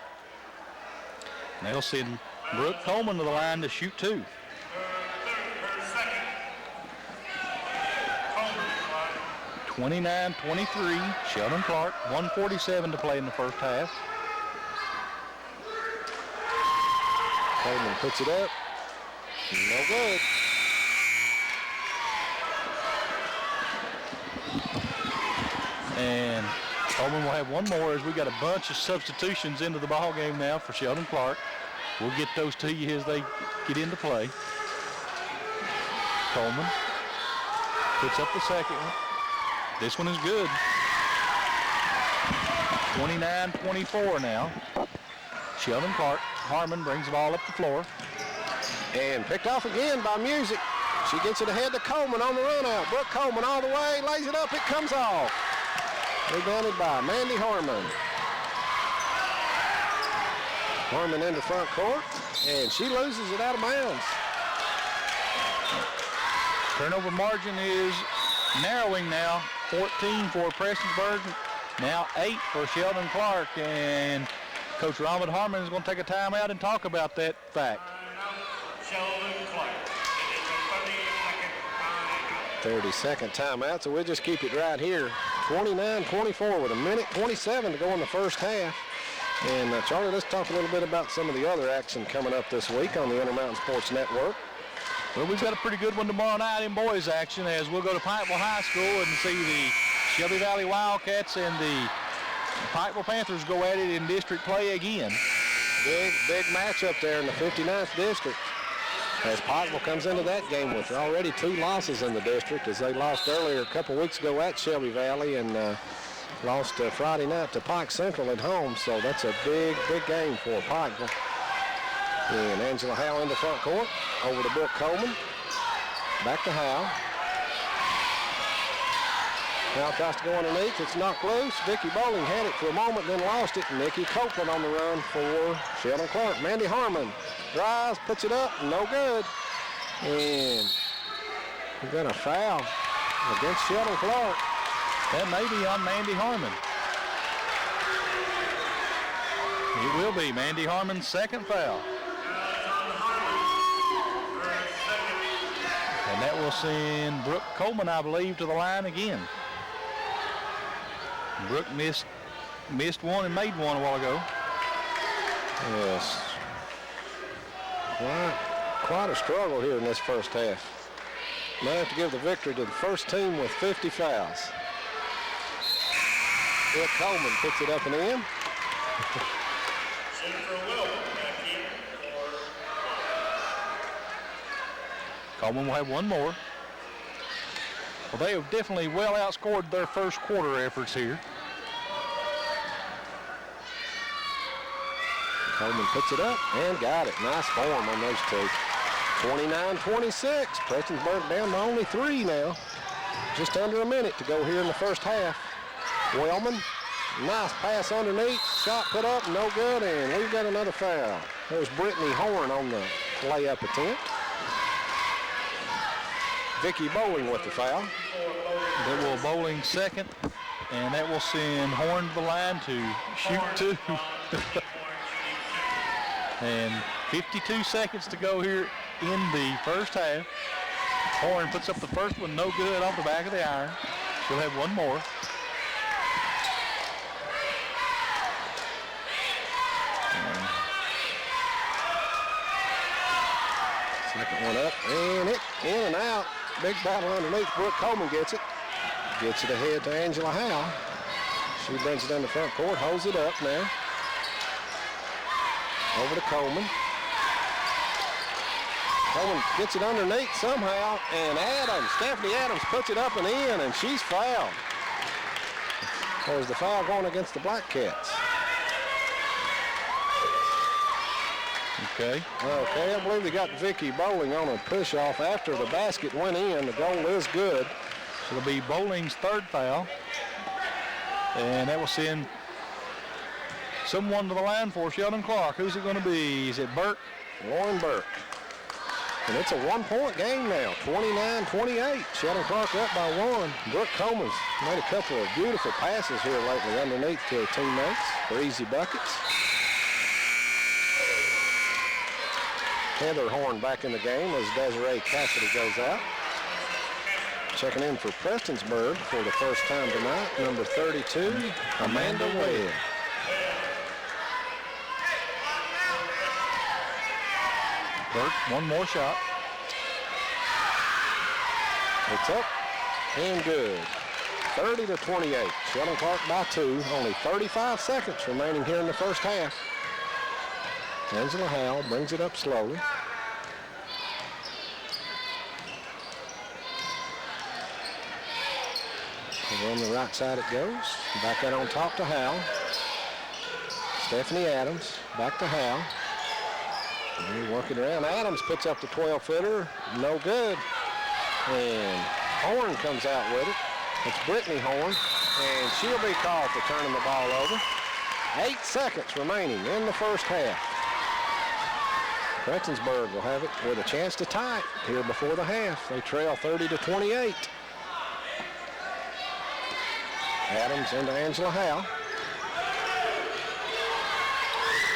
And they'll send Brooke Coleman to the line to shoot 2. (29-23), Sheldon Clark, 1:47 to play in the first half. Coleman puts it up. No good. And Coleman will have one more as we got a bunch of substitutions into the ball game now for Sheldon Clark. We'll get those to you as they get into play. Coleman puts up the second one. This one is good. 29-24 now. Sheldon Clark. Harmon brings the ball up the floor. And picked off again by Music. She gets it ahead to Coleman on the run out. Brooke Coleman all the way, lays it up, it comes off. Rebounded by Mandy Harmon. Harmon into front court, and she loses it out of bounds. Turnover margin is narrowing now. 14 for Prestonsburg, now 8 for Sheldon Clark, and Coach Rahmond Harmon is going to take a timeout and talk about that fact. Sheldon Clark. 30-second timeout, so we'll just keep it right here. 29-24 with 1:27 to go in the first half. And Charlie, let's talk a little bit about some of the other action coming up this week on the Intermountain Sports Network. Well, we've got a pretty good one tomorrow night in boys action as we'll go to Pikeville High School and see the Shelby Valley Wildcats and the Pikeville Panthers go at it in district play again. Big matchup there in the 59th district. As Pikeville comes into that game with already 2 losses in the district, as they lost earlier a couple weeks ago at Shelby Valley and lost Friday night to Pike Central at home. So that's a big game for Pikeville. And Angela Howe into front court, over to Brooke Coleman, back to Howe. Howe tries to go underneath, it's knocked loose. Vicki Bowling had it for a moment, then lost it. Nikki Copeland on the run for Sheldon Clark. Mandy Harmon drives, puts it up, no good. And we've got a foul against Sheldon Clark. That may be on Mandy Harmon. It will be Mandy Harmon's second foul. And that will send Brooke Coleman, I believe, to the line again. Brooke missed one and made one a while ago. Yes. Quite a struggle here in this first half. Might have to give the victory to the first team with 50 fouls. Brooke Coleman puts it up and in. Coleman will have one more. Well, they have definitely well outscored their first quarter efforts here. Coleman puts it up and got it. Nice form on those two. 29-26. Prestonsburg down to only 3 now. Just under a minute to go here in the first half. Wellman, nice pass underneath. Shot put up, no good, and we've got another foul. There's Brittany Horn on the layup attempt. Vicki Bowling with the foul. That will Bowling second, and that will send Horn to the line to shoot 2. And 52 seconds to go here in the first half. Horn puts up the first one, no good, off the back of the iron. She'll have one more. Second one up, and it in and out. Big battle underneath. Brooke Coleman gets it. Gets it ahead to Angela Howe. She brings it in the front court, holds it up now. Over to Coleman. Coleman gets it underneath somehow, and Stephanie Adams puts it up and in, and she's fouled. There's the foul going against the Black Cats. Okay, I believe they got Vicki Bowling on a push-off after the basket went in. The goal is good. So it'll be Bowling's third foul. And that will send someone to the line for Sheldon Clark. Who's it going to be? Is it Burke? Lauren Burke. And it's a 1-point game now, 29-28. Sheldon Clark up by 1. Brooke Coleman's made a couple of beautiful passes here lately underneath to her teammates for easy buckets. Heather Horn back in the game as Desiree Cassidy goes out. Checking in for Prestonsburg for the first time tonight, number 32, Amanda Webb. Burke, one more shot. It's up and good. 30-28. Sheldon Clark by 2. Only 35 seconds remaining here in the first half. Angela Howe brings it up slowly. Over on the right side it goes. Back out on top to Howe. Stephanie Adams back to Howe. They work it around. Adams puts up the 12-footer. No good. And Horn comes out with it. It's Brittany Horn. And she'll be called for turning the ball over. 8 seconds remaining in the first half. Prestonsburg will have it with a chance to tie it here before the half. They trail 30-28. Adams into Angela Howe.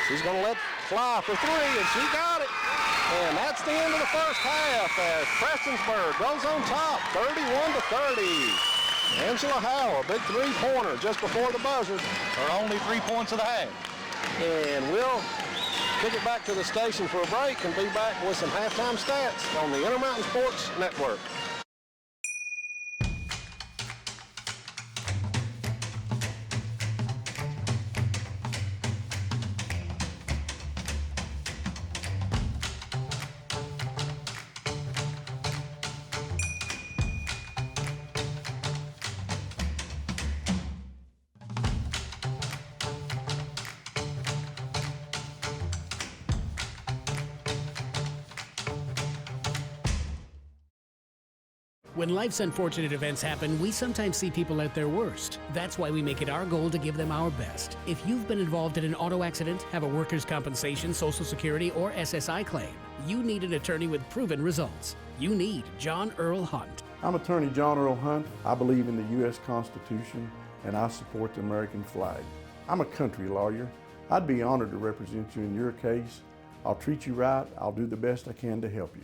She's going to let fly for 3, and she got it. And that's the end of the first half as Prestonsburg goes on top, 31-30. Angela Howe, a big three-pointer just before the buzzer. Her only 3 points of the half. And we'll kick it back to the station for a break and be back with some halftime stats on the Intermountain Sports Network. When life's unfortunate events happen, we sometimes see people at their worst. That's why we make it our goal to give them our best. If you've been involved in an auto accident, have a workers' compensation, Social Security, or SSI claim, you need an attorney with proven results. You need John Earl Hunt. I'm attorney John Earl Hunt. I believe in the U.S. Constitution and I support the American flag. I'm a country lawyer. I'd be honored to represent you in your case. I'll treat you right. I'll do the best I can to help you.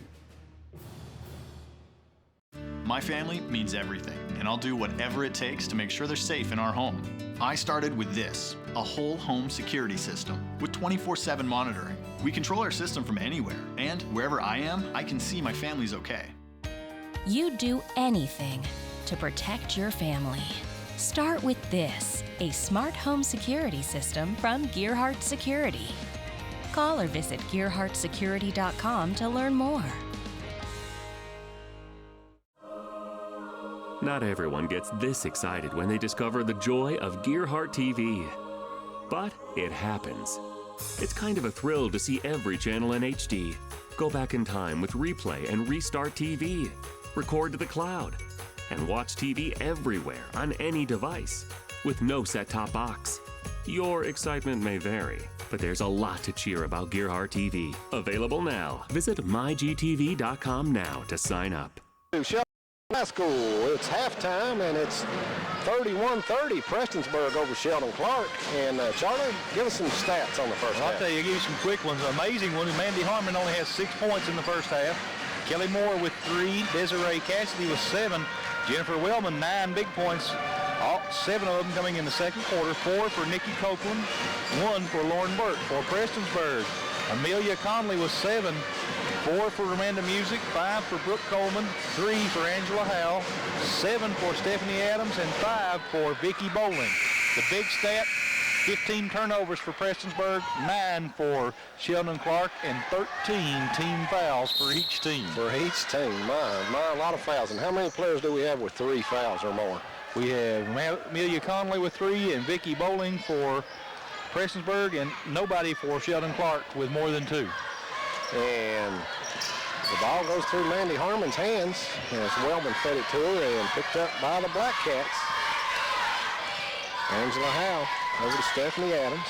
My family means everything, and I'll do whatever it takes to make sure they're safe in our home. I started with this, a whole home security system with 24/7 monitoring. We control our system from anywhere, and wherever I am, I can see my family's okay. You'd do anything to protect your family. Start with this, a smart home security system from Gearhart Security. Call or visit gearhartsecurity.com to learn more. Not everyone gets this excited when they discover the joy of Gearhart TV. But it happens. It's kind of a thrill to see every channel in HD, go back in time with replay and restart TV, record to the cloud, and watch TV everywhere on any device with no set-top box. Your excitement may vary, but there's a lot to cheer about Gearhart TV. Available now. Visit mygtv.com now to sign up. Sheldon High School. It's halftime, and it's 31-30 Prestonsburg over Sheldon Clark. And Charlie, give us some stats on the first half. I'll tell you, give you some quick ones. Amazing one. Mandy Harmon only has 6 points in the first half. Kelly Moore with 3. Desiree Cassidy with 7. Jennifer Wellman, 9 big points. All 7 of them coming in the second quarter. 4 for Nikki Copeland. 1 for Lauren Burke. For Prestonsburg, Amelia Conley was 7. 4 for Amanda Music, 5 for Brooke Coleman, 3 for Angela Howe, 7 for Stephanie Adams, and 5 for Vicki Bowling. The big stat, 15 turnovers for Prestonsburg, 9 for Sheldon Clark, and 13 team fouls for each team. For each team, my, a lot of fouls. And how many players do we have with 3 fouls or more? We have Amelia Conley with 3 and Vicki Bowling for Prestonsburg, and nobody for Sheldon Clark with more than 2. And the ball goes through Mandy Harmon's hands as Wellman fed it to her and picked up by the Black Cats. Angela Howe over to Stephanie Adams.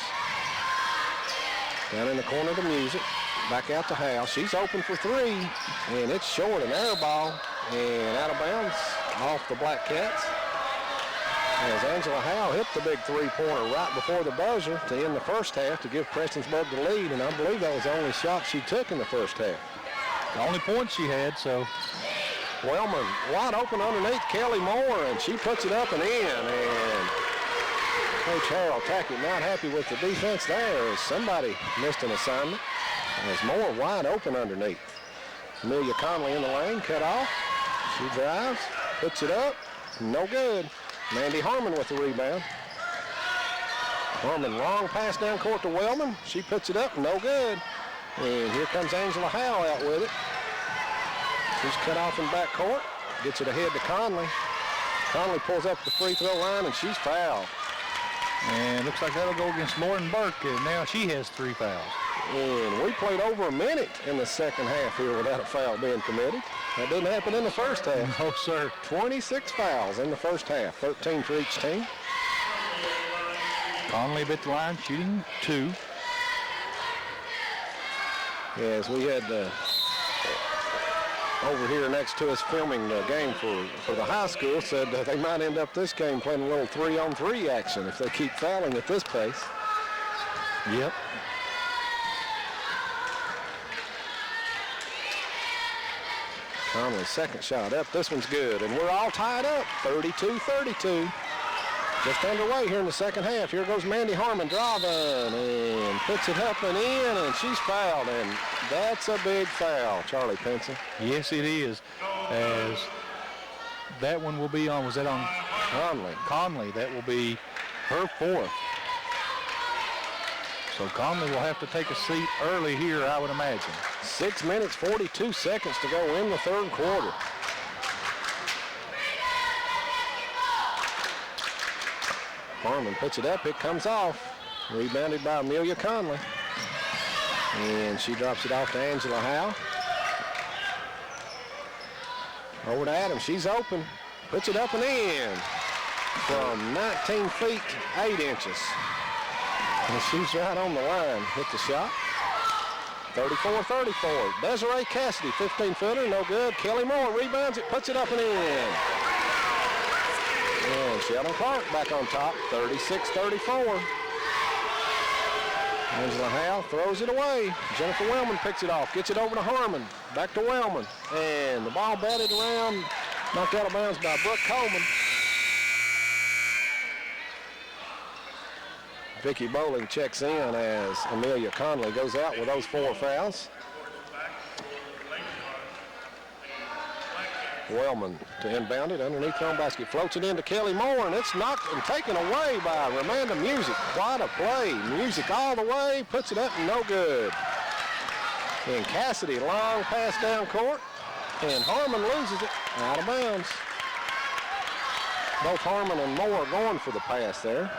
Down in the corner to Music. Back out to Howe. She's open for 3, and it's short, an air ball, and out of bounds off the Black Cats. As Angela Howe hit the big 3-pointer right before the buzzer to end the first half to give Prestonsburg the lead, and I believe that was the only shot she took in the first half. The only points she had, so. Wellman wide open underneath Kelly Moore, and she puts it up and in, and Coach Harold Tackett not happy with the defense there as somebody missed an assignment. As Moore wide open underneath. Amelia Conley in the lane, cut off. She drives, puts it up, no good. Mandy Harmon with the rebound. Harmon long pass down court to Wellman. She puts it up, no good. And here comes Angela Howe out with it. She's cut off in back court. Gets it ahead to Conley. Conley pulls up the free throw line, and she's fouled. And looks like that'll go against Lauren Burke, and now she has 3 fouls. And we played over a minute in the second half here without a foul being committed. That didn't happen in the first half. No, sir. 26 fouls in the first half, 13 for each team. Conley at the line, shooting 2. As we had over here next to us filming the game for the high school, said they might end up this game playing a little 3-on-3 action if they keep fouling at this pace. Yep. Conley's second shot up. This one's good, and we're all tied up, 32-32. Just underway here in the second half. Here goes Mandy Harmon driving and puts it up and in, and she's fouled, and that's a big foul, Charlie Pinson. Yes, it is. As that one will be on, was that on Conley? Conley, that will be her 4th. So Conley will have to take a seat early here, I would imagine. 6 minutes, 42 seconds to go in the third quarter. Harmon puts it up, it comes off. Rebounded by Amelia Conley. And she drops it off to Angela Howe. Over to Adams, she's open. Puts it up and in. From 19 feet, 8 inches. And she's right on the line. Hit the shot. 34-34. Desiree Cassidy, 15-footer, no good. Kelly Moore rebounds it, puts it up and in. And Sheldon Clark back on top, 36-34. Angela Howe throws it away. Jennifer Wellman picks it off, gets it over to Harmon. Back to Wellman. And the ball batted around, knocked out of bounds by Brooke Coleman. Vicki Bowling checks in as Amelia Conley goes out with those 4 fouls. Wellman to inbound it underneath her own basket. Floats it into Kelly Moore, and it's knocked and taken away by Ramanda Music. Quite a play. Music all the way, puts it up and no good. And Cassidy, long pass down court, and Harmon loses it out of bounds. Both Harmon and Moore going for the pass there.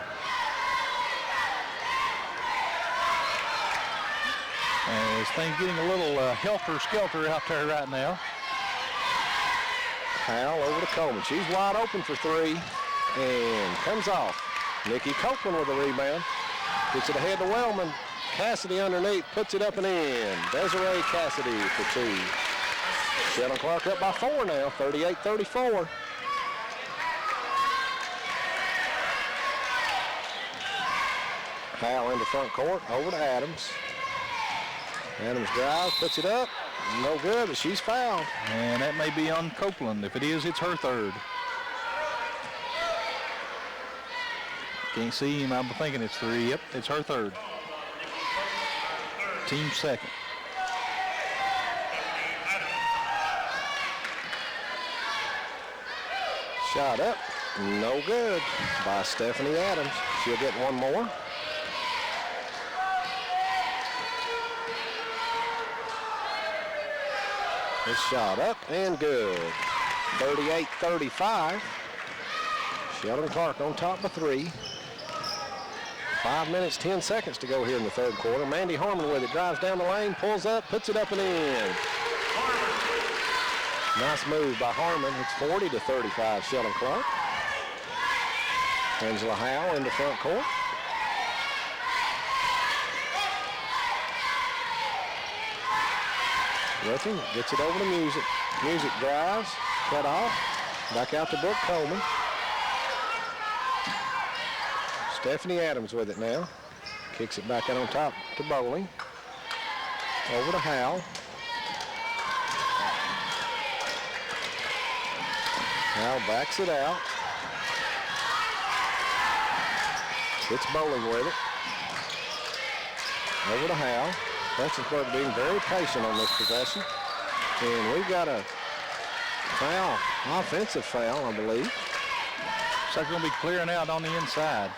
And this thing's getting a little helter-skelter out there right now. Howell over to Coleman. She's wide open for 3 and comes off. Nikki Copeland with a rebound. Gets it ahead to Wellman. Cassidy underneath, puts it up and in. Desiree Cassidy for 2. Sheldon Clark up by 4 now, 38-34. Howell into front court, over to Adams. Adams drives, puts it up. No good, but she's fouled. And that may be on Copeland. If it is, it's her 3rd. Can't see him. I'm thinking it's 3. Yep, it's her 3rd. Team 2nd. Shot up, no good by Stephanie Adams. She'll get one more. This shot up and good. 38-35. Sheldon Clark on top of 3. 5 minutes, 10 seconds to go here in the third quarter. Mandy Harmon with it, drives down the lane, pulls up, puts it up and in. Nice move by Harmon. It's 40-35, Sheldon Clark. Angela Howe into front court. Griffin gets it over to Music. Music drives, cut off, back out to Brooke Coleman. Stephanie Adams with it now. Kicks it back out on top to Bowling. Over to Howe. Howe backs it out. It's Bowling with it. Over to Howe. Prestonsburg being very patient on this possession. And we've got a foul, offensive foul, I believe. Looks like we're going to be clearing out on the inside.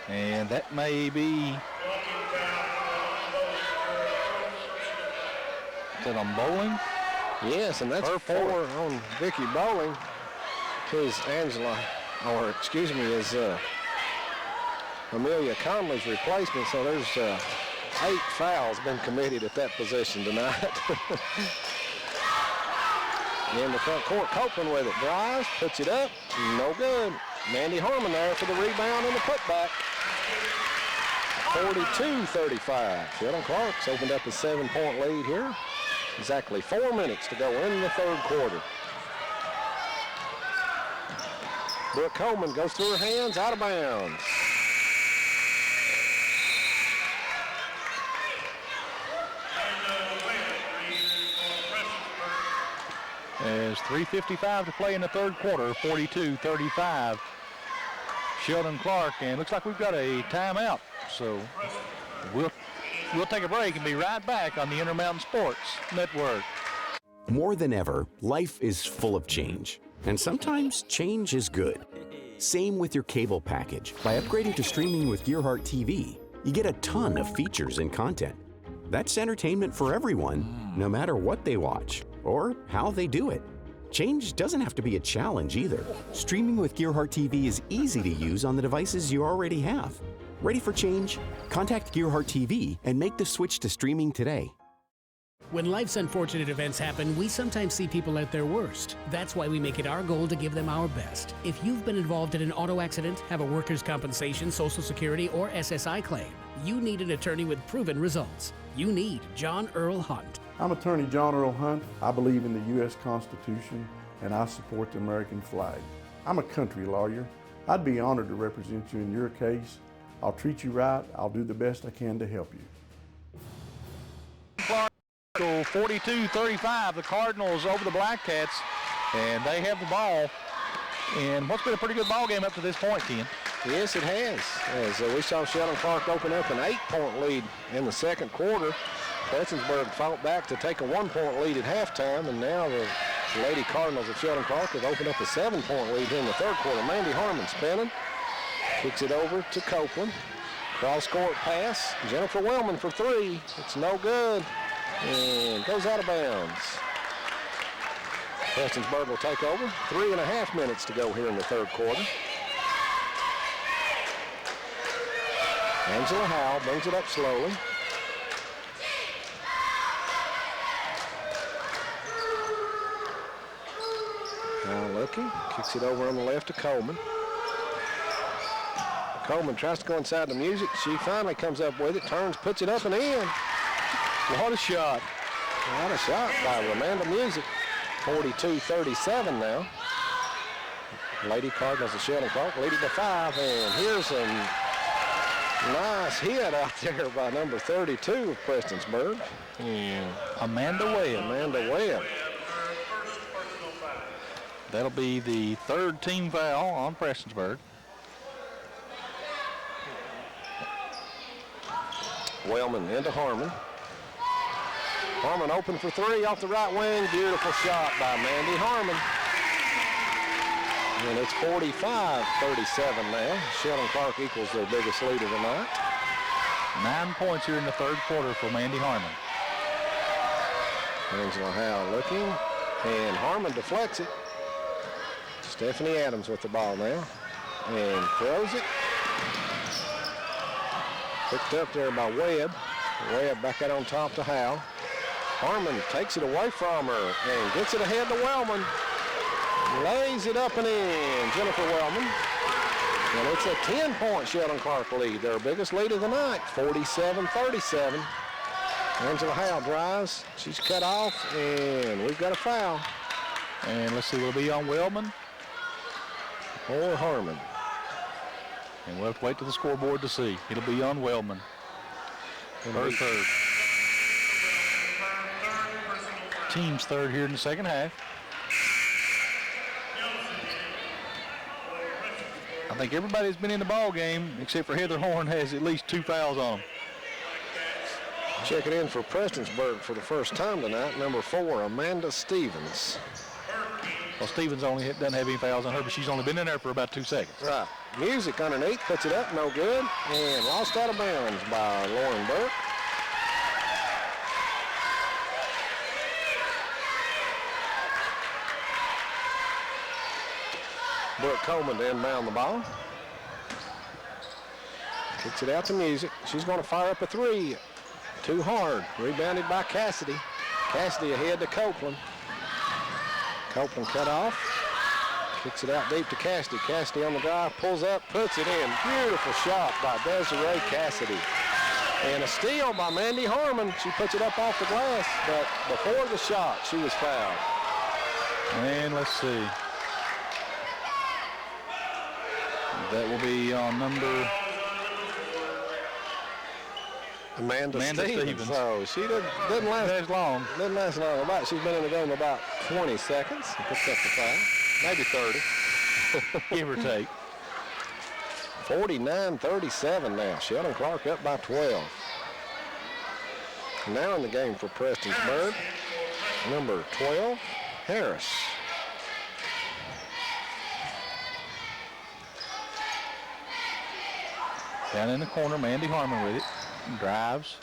And that may be... Is that on Bowling? Yes, and that's 4 on Vicki Bowling. Is Angela, or excuse me, is Amelia Conley's replacement. So there's 8 fouls been committed at that position tonight. In the front court, Copeland with it. Drives, puts it up, no good. Mandy Harmon there for the rebound and the putback. 42-35. Sheldon Clark's opened up a 7-point lead here. Exactly 4 minutes to go in the third quarter. Brooke Coleman goes through her hands, out of bounds. As 3:55 to play in the third quarter, 42-35. Sheldon Clark, and looks like we've got a timeout. So we'll take a break and be right back on the Intermountain Sports Network. More than ever, life is full of change, and sometimes change is good. Same with your cable package. By upgrading to streaming with Gearhart TV, you get a ton of features and content. That's entertainment for everyone, no matter what they watch or how they do it. Change doesn't have to be a challenge either. Streaming with Gearhart TV is easy to use on the devices you already have. Ready for change? Contact Gearhart TV and make the switch to streaming today. When life's unfortunate events happen, we sometimes see people at their worst. That's why we make it our goal to give them our best. If you've been involved in an auto accident, have a workers' compensation, Social Security, or SSI claim, you need an attorney with proven results. You need John Earl Hunt. I'm attorney John Earl Hunt. I believe in the U.S. Constitution and I support the American flag. I'm a country lawyer. I'd be honored to represent you in your case. I'll treat you right. I'll do the best I can to help you. 42-35, the Cardinals over the Black Cats, and they have the ball. And what's been a pretty good ball game up to this point, Ken? Yes, it has. As we saw Sheldon Clark open up an 8-point lead in the second quarter. Prestonsburg fought back to take a 1-point lead at halftime, and now the Lady Cardinals of Sheldon Clark have opened up a 7-point lead here in the third quarter. Mandy Harmon spinning, kicks it over to Copeland. Cross-court pass, Jennifer Wellman for 3. It's no good, and goes out of bounds. Prestonsburg will take over. 3.5 minutes to go here in the third quarter. Angela Howell brings it up slowly. Now looking, kicks it over on the left to Coleman. Coleman tries to go inside the music. She finally comes up with it, turns, puts it up and in. What a shot. What a shot by Ramanda Music. 42-37 now. Lady Cardinals of Sheldon Clark leading by 5, and here's a nice hit out there by number 32 of Prestonsburg. And Amanda Webb. Amanda Webb. That'll be the third team foul on Prestonsburg. Wellman into Harmon. Harmon open for 3 off the right wing. Beautiful shot by Mandy Harmon. And it's 45-37 now. Sheldon Clark equals their biggest lead of the night. 9 points here in the third quarter for Mandy Harmon. Angela Howe looking, and Harmon deflects it. Stephanie Adams with the ball now, and throws it. Picked up there by Webb. Webb back out on top to Howe. Harmon takes it away from her and gets it ahead to Wellman. Lays it up and in, Jennifer Wellman. And it's a 10-point Sheldon Clark lead, their biggest lead of the night, 47-37. Angela Howe drives. She's cut off, and we've got a foul. And let's see, will it be on Wellman or Harmon? And we'll have to wait to the scoreboard to see. It'll be on Wellman. Her third. Team's third here in the second half. I think everybody that's been in the ball game, except for Heather Horn, has at least 2 fouls on them. Checking in for Prestonsburg for the first time tonight, number 4, Amanda Stevens. Well, Stevens doesn't have any fouls on her, but she's only been in there for about 2 seconds. Right. Music underneath, puts it up, no good, and lost out of bounds by Lauren Burke. Brooke Coleman to inbound the ball. Kicks it out to Music. She's going to fire up a 3. too hard. Rebounded by Cassidy. Cassidy ahead to Copeland. Copeland cut off. Kicks it out deep to Cassidy. Cassidy on the drive, pulls up, puts it in. Beautiful shot by Desiree Cassidy. And a steal by Mandy Harmon. She puts it up off the glass, but before the shot, she was fouled. And let's see. That will be on number Amanda Stevens. So she doesn't last as long. Doesn't last long. She's been in the game about 20 seconds. And picks up the foul. Maybe 30. Give or take. 49-37 now. Sheldon Clark up by 12. Now in the game for Prestonsburg, number 12, Harris. Down in the corner, Mandy Harmon with it. Drives.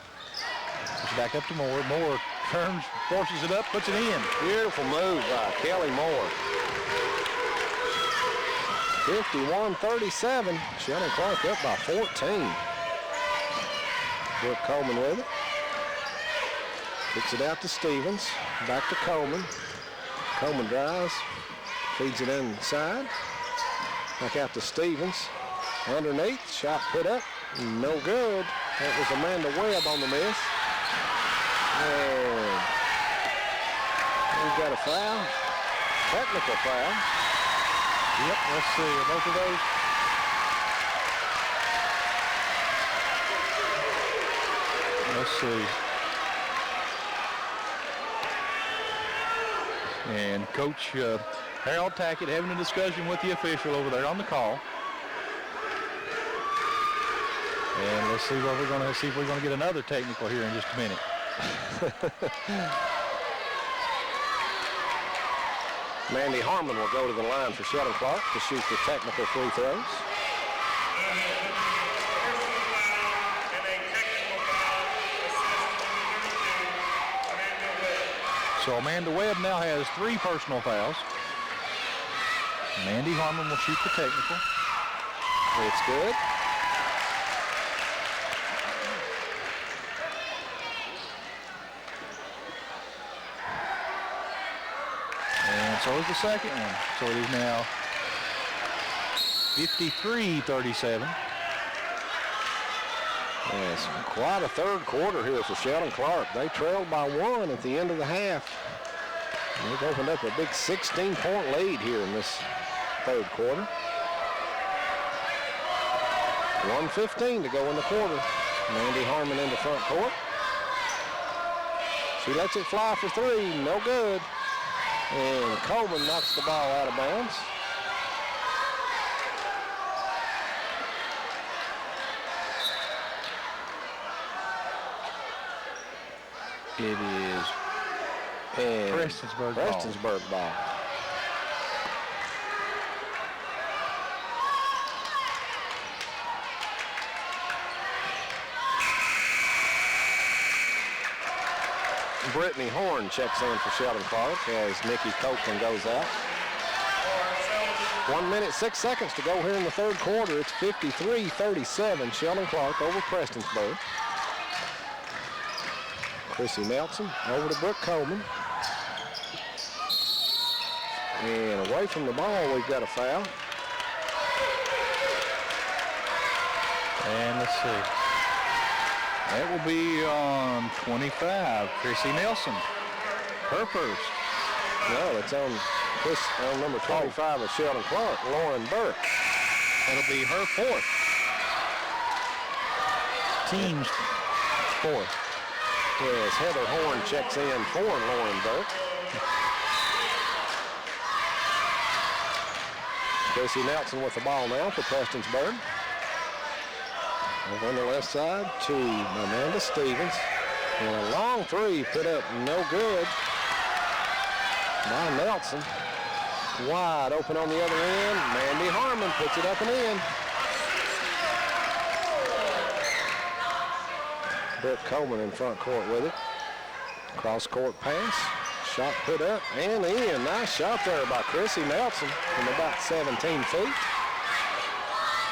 Puts it back up to Moore. Moore turns, forces it up, puts it in. Beautiful move by Kelly Moore. 51-37. Sheldon Clark up by 14. Brooke Coleman with it. Kicks it out to Stevens. Back to Coleman. Coleman drives. Feeds it inside. Back out to Stevens. Underneath. Shot put up. No good. That was Amanda Webb on the miss. And we've got a foul. Technical foul. Yep, let's see. Are both of those? Let's see. And Coach Harold Tackett having a discussion with the official over there on the call. And let's see what we're going to see if we're going to get another technical here in just a minute. Mandy Harmon will go to the line for Sheldon Clark to shoot the technical free throws. So Amanda Webb now has 3 personal fouls. Mandy Harmon will shoot the technical. It's good. And so is the second one. So it is now 53-37. Yes, quite a third quarter here for Sheldon Clark. They trailed by 1 at the end of the half. They've opened up a big 16-point lead here in this third quarter. 1:15 to go in the quarter. Mandy Harmon into front court. She lets it fly for 3, no good. And Coleman knocks the ball out of bounds. It is Prestonsburg ball. Brittany Horn checks in for Sheldon Clark as Nikki Copeland goes out. 1 minute, 6 seconds to go here in the third quarter. It's 53-37, Sheldon Clark over Prestonsburg. Chrissy Nelson over to Brooke Coleman. And away from the ball, we've got a foul. And let's see. That will be on 25, Chrissy Nelson. Her first. No, it's on number 25 of Sheldon Clark, Lauren Burke. That'll be her 4th. Team's 4th. Yes, Heather Horn checks in for Lauren Burke. Chrissy Nelson with the ball now for Prestonsburg. Over on the left side to Amanda Stevens. And a long 3 put up no good by Nelson. Wide open on the other end. Mandy Harmon puts it up and in. Brooke Coleman in front court with it. Cross court pass. Shot put up and in. Nice shot there by Chrissy Nelson from about 17 feet.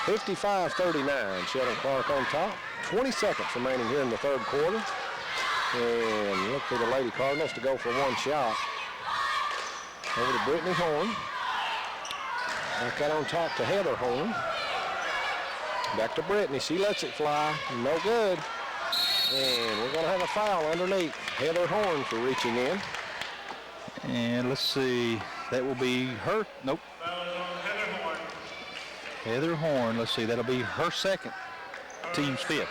55-39. Sheldon Clark on top. 20 seconds remaining here in the third quarter. And look for the Lady Cardinals to go for one shot. Over to Brittany Horn. Back out on top to Heather Horn. Back to Brittany. She lets it fly. No good. And we're going to have a foul underneath Heather Horn for reaching in. And let's see. That will be her. Nope. Heather Horn. Let's see. That'll be her second. Team's fifth.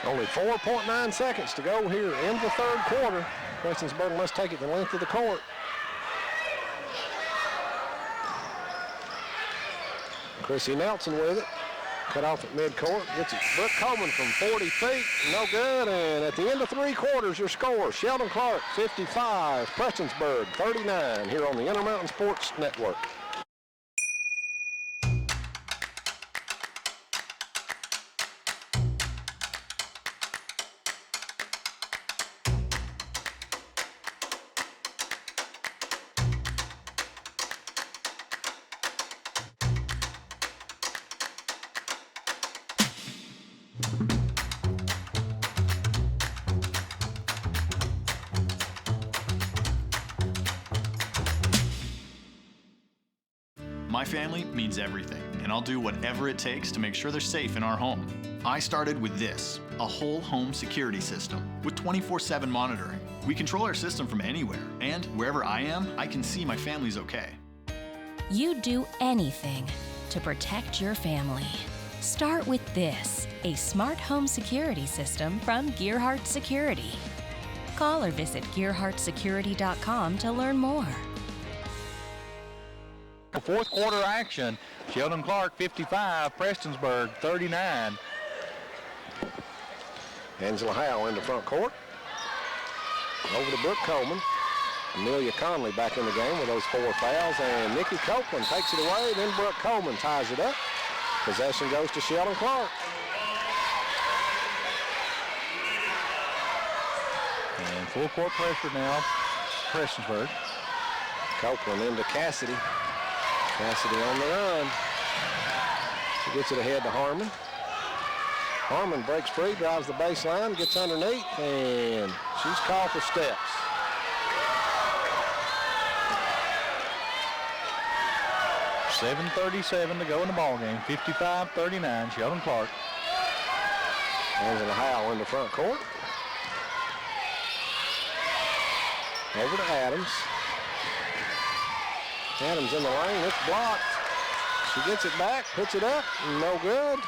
Only 4.9 seconds to go here in the third quarter. Prestonsburg must take it the length of the court. Chrissy Nelson with it. Cut off at midcourt. Gets it. Brooke Coleman from 40 feet. No good. And at the end of three quarters, your score, Sheldon Clark 55, Prestonsburg 39 here on the Intermountain Sports Network. My family means everything, and I'll do whatever it takes to make sure they're safe in our home. I started with this, a whole home security system with 24/7 monitoring. We control our system from anywhere, and wherever I am, I can see my family's okay. You do anything to protect your family. Start with this, a smart home security system from Gearhart Security. Call or visit gearhartsecurity.com to learn more. Fourth quarter action. Sheldon Clark 55, Prestonsburg 39. Angela Howe into front court. Over to Brooke Coleman. Amelia Conley back in the game with those 4 fouls, and Nikki Copeland takes it away. Then Brooke Coleman ties it up. Possession goes to Sheldon Clark. And full court pressure now, Prestonsburg. Copeland into Cassidy. Cassidy on the run. She gets it ahead to Harmon. Harmon breaks free, drives the baseline, gets underneath, and she's called for steps. .737 to go in the ball game. 55-39, Sheldon Clark. Angela Howe in the front court. Over to Adams. Adams in the lane, it's blocked. She gets it back, puts it up, no good.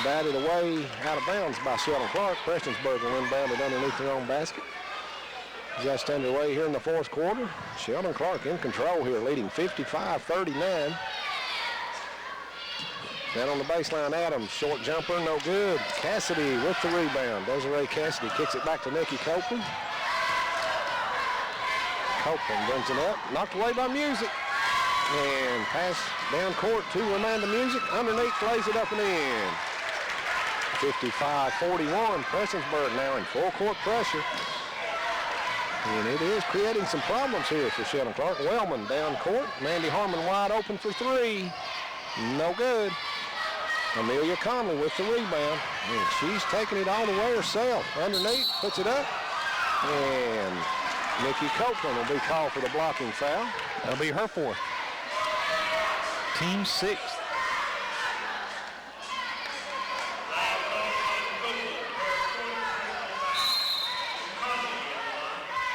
Batted away out of bounds by Sheldon Clark. Prestonsburg will inbound it underneath their own basket. Just underway here in the fourth quarter. Sheldon Clark in control here, leading 55-39. Down on the baseline, Adams, short jumper, no good. Cassidy with the rebound. Desiree Cassidy kicks it back to Nikki Copeland. Copeland brings it up, knocked away by Music. And pass down court to Amanda Music. Underneath, lays it up and in. 55-41. Prestonsburg now in full court pressure. And it is creating some problems here for Sheldon Clark. Wellman down court. Mandy Harmon wide open for three. No good. Amelia Conley with the rebound. And she's taking it all the way herself. Underneath, puts it up. And Nikki Copeland will be called for the blocking foul. That'll be her fourth. Team sixth.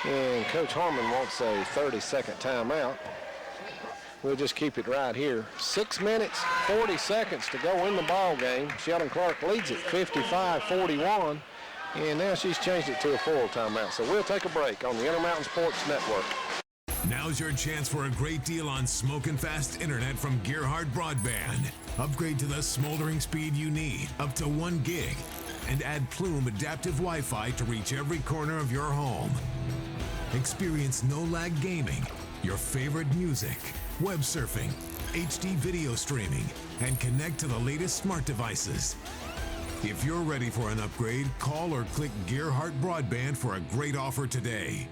And Coach Harmon wants a 30-second timeout. We'll just keep it right here. 6 minutes, 40 seconds to go in the ball game. Sheldon Clark leads it 55-41. And now she's changed it to a full timeout. So we'll take a break on the Intermountain Sports Network. Now's your chance for a great deal on smoking fast internet from Gearhart Broadband. Upgrade to the smoldering speed you need, up to 1 gig. And add Plume adaptive Wi-Fi to reach every corner of your home. Experience no-lag gaming, your favorite music, web surfing, HD video streaming, and connect to the latest smart devices. If you're ready for an upgrade, call or click Gearhart Broadband for a great offer today.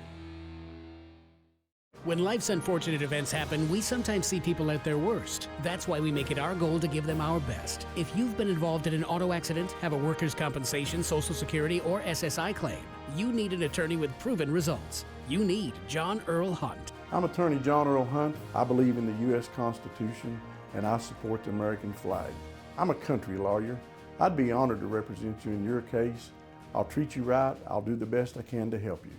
When life's unfortunate events happen, we sometimes see people at their worst. That's why we make it our goal to give them our best. If you've been involved in an auto accident, have a workers' compensation, Social Security, or SSI claim, you need an attorney with proven results. You need John Earl Hunt. I'm Attorney John Earl Hunt. I believe in the U.S. Constitution and I support the American flag. I'm a country lawyer. I'd be honored to represent you in your case. I'll treat you right. I'll do the best I can to help you.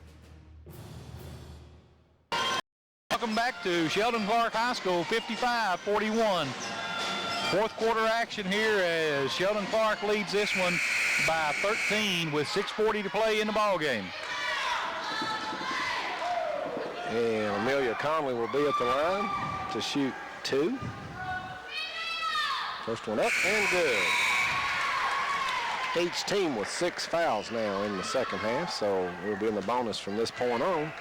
Welcome back to Sheldon Clark High School, 55-41. Fourth quarter action here as Sheldon Clark leads this one by 13 with 6:40 to play in the ball game. And Amelia Conley will be at the line to shoot 2. First one up and good. Each team with 6 fouls now in the second half, so we'll be in the bonus from this point on.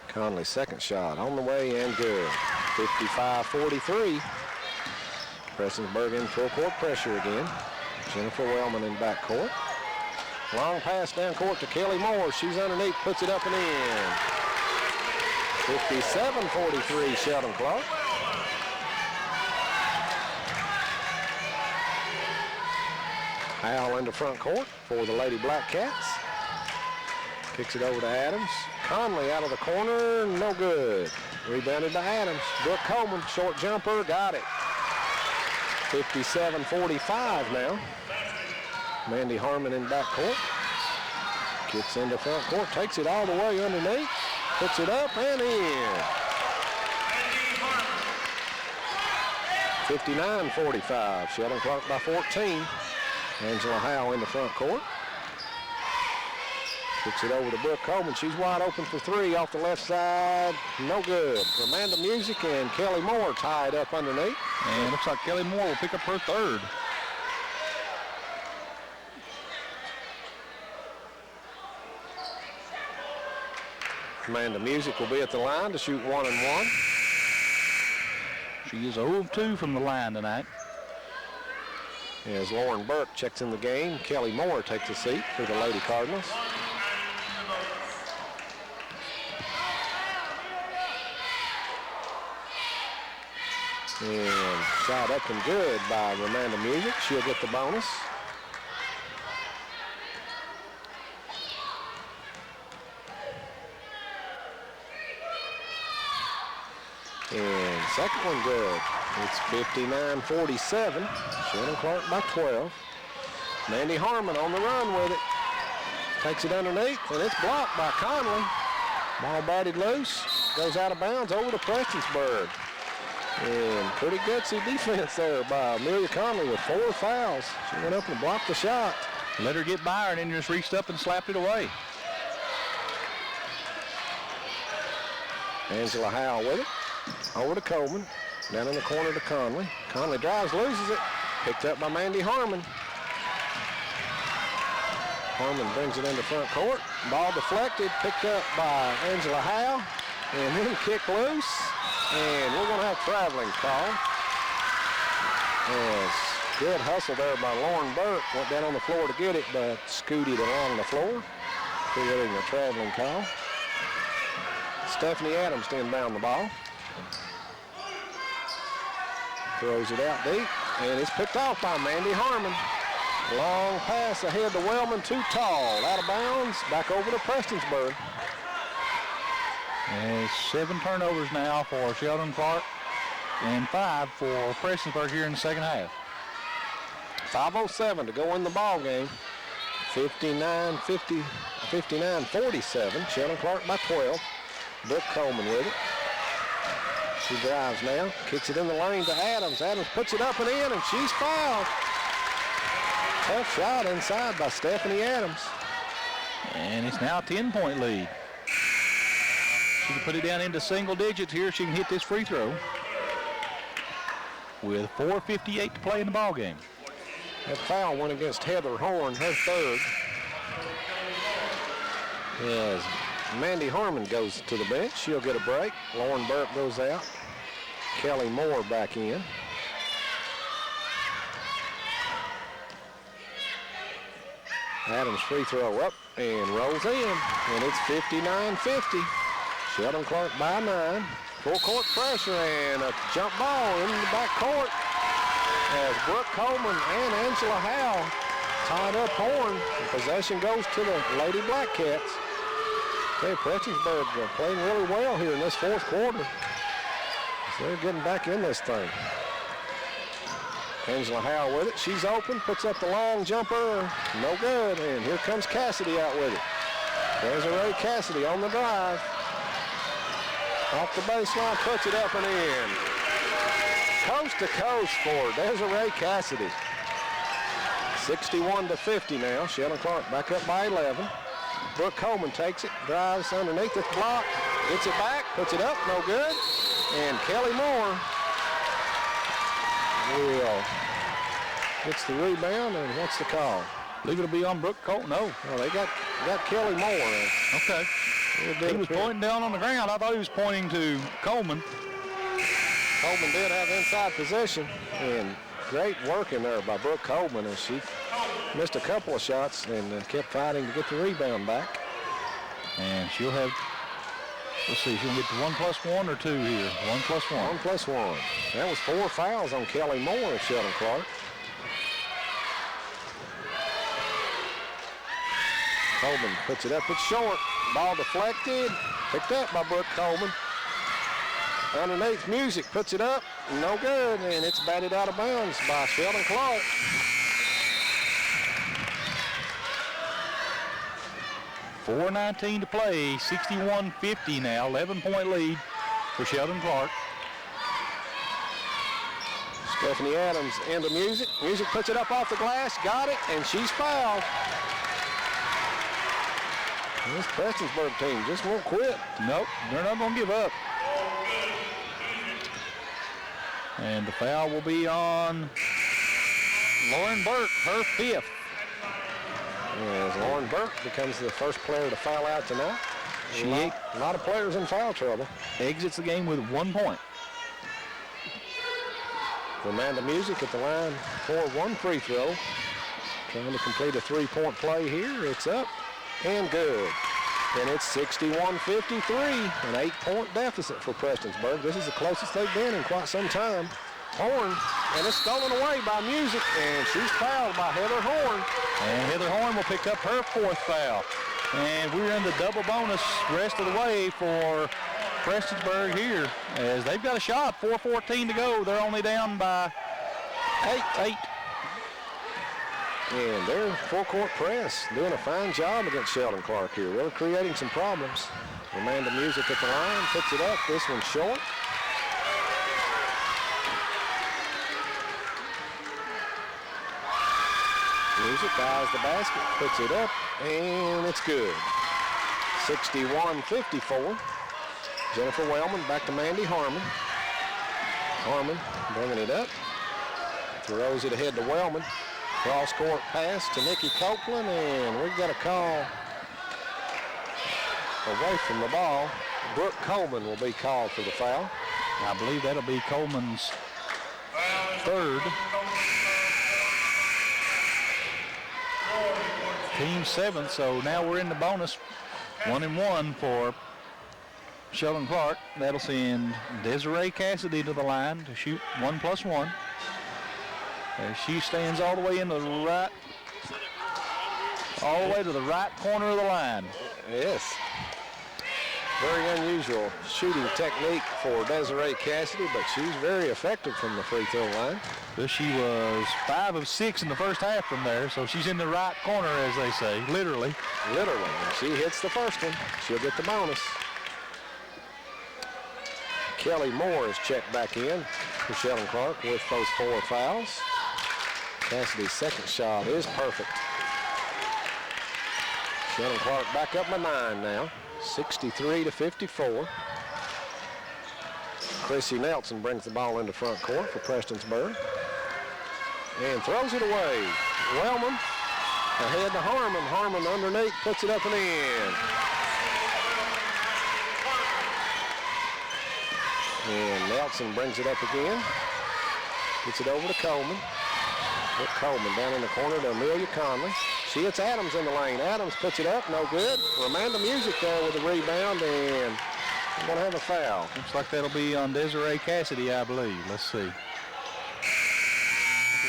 Conley's second shot on the way and good. 55-43. Prestonsburg in full court pressure again. Jennifer Wellman in backcourt. Long pass down court to Kelly Moore. She's underneath, puts it up and in. 57-43 Sheldon Clark. Howell into front court for the Lady Black Cats. Kicks it over to Adams. Conley out of the corner, no good. Rebounded by Adams. Brooke Coleman, short jumper, got it. 57-45 now. Mandy Harmon in backcourt. Kicks into front court, takes it all the way underneath, puts it up and in. 59-45, Sheldon Clark by 14. Angela Howe in the front court. Kicks it over to Brooke Coleman. She's wide open for 3 off the left side. No good. Amanda Music and Kelly Moore tied up underneath. And looks like Kelly Moore will pick up her third. Amanda Music will be at the line to shoot 1 and 1. She is 0 of 2 from the line tonight. As Lauren Burke checks in the game, Kelly Moore takes a seat for the Lady Cardinals. And shot up and good by Amanda Music. She'll get the bonus. And second one good. It's 59-47. Sheldon Clark by 12. Mandy Harmon on the run with it. Takes it underneath, and it's blocked by Conley. Ball batted loose. Goes out of bounds over to Prestonsburg. And pretty gutsy defense there by Amelia Conley with 4 fouls. She went up and blocked the shot. Let her get by her and then just reached up and slapped it away. Angela Howe with it. Over to Coleman. Down in the corner to Conley. Conley drives, loses it. Picked up by Mandy Harmon. Harmon brings it into front court. Ball deflected, picked up by Angela Howe. And then kick loose. And we're going to have traveling call. Yes, good hustle there by Lauren Burke. Went down on the floor to get it, but scooted along the floor, creating a traveling call. Stephanie Adams to inbound the ball. Throws it out deep, and it's picked off by Mandy Harmon. Long pass ahead to Wellman, too tall. Out of bounds, back over to Prestonsburg. And 7 turnovers now for Sheldon Clark and 5 for Prestonsburg here in the second half. 5:07 to go in the ball game. 59-47. Sheldon Clark by 12. Brooke Coleman with it. She drives now, kicks it in the lane to Adams. Adams puts it up and in, and she's fouled. Tough shot inside by Stephanie Adams. And it's now a 10-point lead. She can put it down into single digits here. She can hit this free throw with 4:58 to play in the ball game. That foul went against Heather Horn, her third. As Mandy Harmon goes to the bench, she'll get a break. Lauren Burke goes out. Kelly Moore back in. Adams free throw up and rolls in, and it's 59-50. Sheldon Clark by 9. Full court pressure and a jump ball into the back court as Brooke Coleman and Angela Howe tied up Horn. The possession goes to the Lady Black Cats. Okay, Prestonsburg playing really well here in this fourth quarter. So they're getting back in this thing. Angela Howe with it. She's open, puts up the long jumper. No good. And here comes Cassidy out with it. Desiree Cassidy on the drive. Off the baseline, puts it up and in. Coast to coast for Desiree Cassidy. 61-50 now. Sheldon Clark back up by 11. Brooke Coleman takes it, drives underneath the block, gets it back, puts it up, no good. And Kelly Moore gets the rebound, and what's the call? I believe it'll be on Brooke Coleman. No. Oh, they got Kelly Moore. Okay. He was pointing down on the ground. I thought he was pointing to Coleman. Coleman did have inside possession, and great work in there by Brooke Coleman, and she missed a couple of shots and kept fighting to get the rebound back. And she'll have, let's see, she'll get to 1+1 or 2 here. 1+1. 1+1. That was 4 fouls on Kelly Moore of Sheldon Clark. Coleman puts it up, it's short. Ball deflected, picked up by Brooke Coleman. Underneath, Music puts it up, no good, and it's batted out of bounds by Sheldon Clark. .4:19 to play, 61-50 now, 11-point lead for Sheldon Clark. Stephanie Adams into Music. Music puts it up off the glass, got it, and she's fouled. This Prestonsburg team just won't quit. Nope, they're not going to give up. And the foul will be on Lauren Burke, her 5th. As Lauren Burke becomes the first player to foul out tonight. A lot of players in foul trouble. Exits the game with 1 point. Amanda Music at the line for 1 free throw. Trying to complete a 3-point play here. It's up and good. And it's 61-53, an 8-point deficit for Prestonsburg. This is the closest they've been in quite some time. Horn, and it's stolen away by Music, and she's fouled by Heather Horn. And Heather Horn will pick up her 4th foul. And we're in the double bonus rest of the way for Prestonsburg here, as they've got a shot, 4:14 to go. They're only down by 8. And they're full court press, doing a fine job against Sheldon Clark here, really creating some problems. Amanda Music at the line, puts it up, this one's short. Music eyes the basket, puts it up, and it's good. 61-54. Jennifer Wellman back to Mandy Harmon. Harmon bringing it up, throws it ahead to Wellman. Cross-court pass to Nikki Copeland, and we've got a call away from the ball. Brooke Coleman will be called for the foul. I believe that'll be Coleman's 3rd. Team 7th, so now we're in the bonus. 1-1 for Sheldon Clark. That'll send Desiree Cassidy to the line to shoot 1+1. As she stands all the way into the right, all the way to the right corner of the line. Yes. Very unusual shooting technique for Desiree Cassidy, but she's very effective from the free throw line. But she was 5 of 6 in the first half from there, so she's in the right corner, as they say, literally. Literally. And she hits the first one. She'll get the bonus. Kelly Moore is checked back in for Sheldon Clark with those 4 fouls. Cassidy's 2nd shot is perfect. Sheldon Clark back up by 9 now, 63-54. Chrissy Nelson brings the ball into front court for Prestonsburg and throws it away. Wellman ahead to Harmon. Harmon underneath, puts it up and in. And Nelson brings it up again. Gets it over to Coleman. Brooke Coleman down in the corner to Amelia Conley. She hits Adams in the lane. Adams puts it up, no good. Amanda Music there with the rebound, and we're going to have a foul. Looks like that'll be on Desiree Cassidy, I believe. Let's see.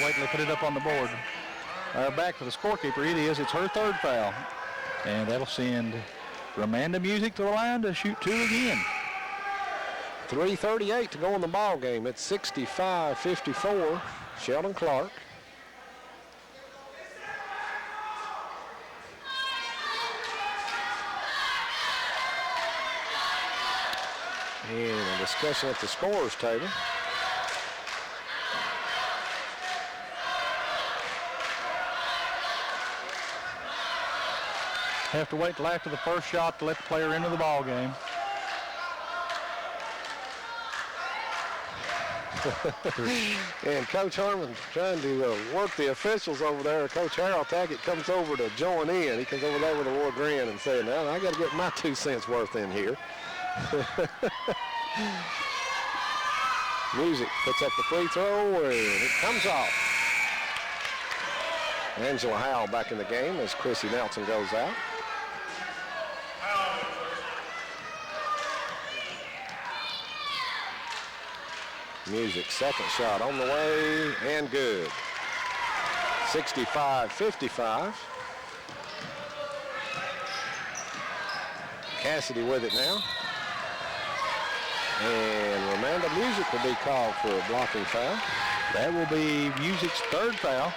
Wait till they put it up on the board. Back to the scorekeeper. It is. It's her third foul. And that'll send Amanda Music to the line to shoot 2 again. 3:38 to go in the ball game. It's 65-54. Sheldon Clark. And a discussion at the scorer's table. Have to wait till after the first shot to let the player into the ball game. And Coach Harmon trying to work the officials over there. Coach Harold Tackett comes over to join in. He comes over there with a little grin and saying, now I got to get my 2 cents worth in here. Music puts up the free throw, and it comes off. Angela Howell back in the game as Chrissy Nelson goes out. Music, second shot on the way, and good. 65-55. Cassidy with it now. And Amanda Music will be called for a blocking foul. That will be Music's third foul.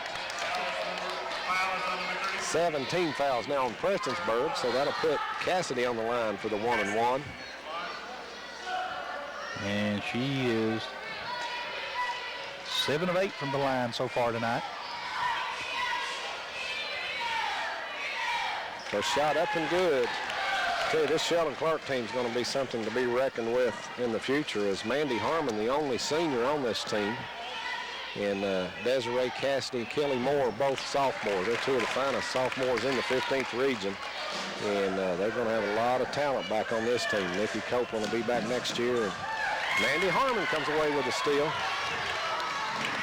17 fouls now on Prestonsburg, so that'll put Cassidy on the line for the 1-and-1. And she is 7 of 8 from the line so far tonight. First shot up and good. I tell you, this Sheldon Clark team is going to be something to be reckoned with in the future, as Mandy Harmon, the only senior on this team, and Desiree Cassidy and Kelly Moore, both sophomores. They're 2 of the finest sophomores in the 15th region, and they're going to have a lot of talent back on this team. Nikki Copeland will be back next year, and Mandy Harmon comes away with a steal.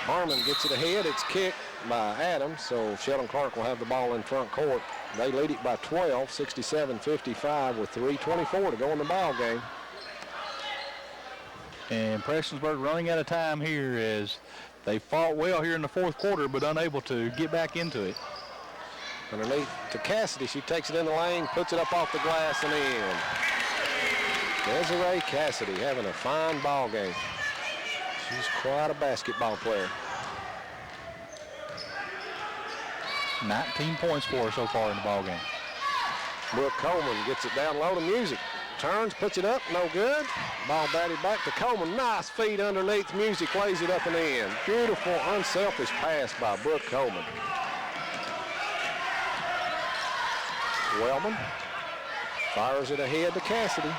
Harmon gets it ahead. It's kicked by Adams, so Sheldon Clark will have the ball in front court. They lead it by 12, 67-55, with 3:24 to go in the ball game. And Prestonsburg running out of time here as they fought well here in the fourth quarter, but unable to get back into it. Underneath to Cassidy. She takes it in the lane, puts it up off the glass and in. Desiree Cassidy having a fine ball game. She's quite a basketball player. 19 points for her so far in the ball game. Brooke Coleman gets it down low to Music. Turns, puts it up, no good. Ball batted back to Coleman. Nice feed underneath. Music lays it up and in. Beautiful, unselfish pass by Brooke Coleman. Wellman fires it ahead to Cassidy.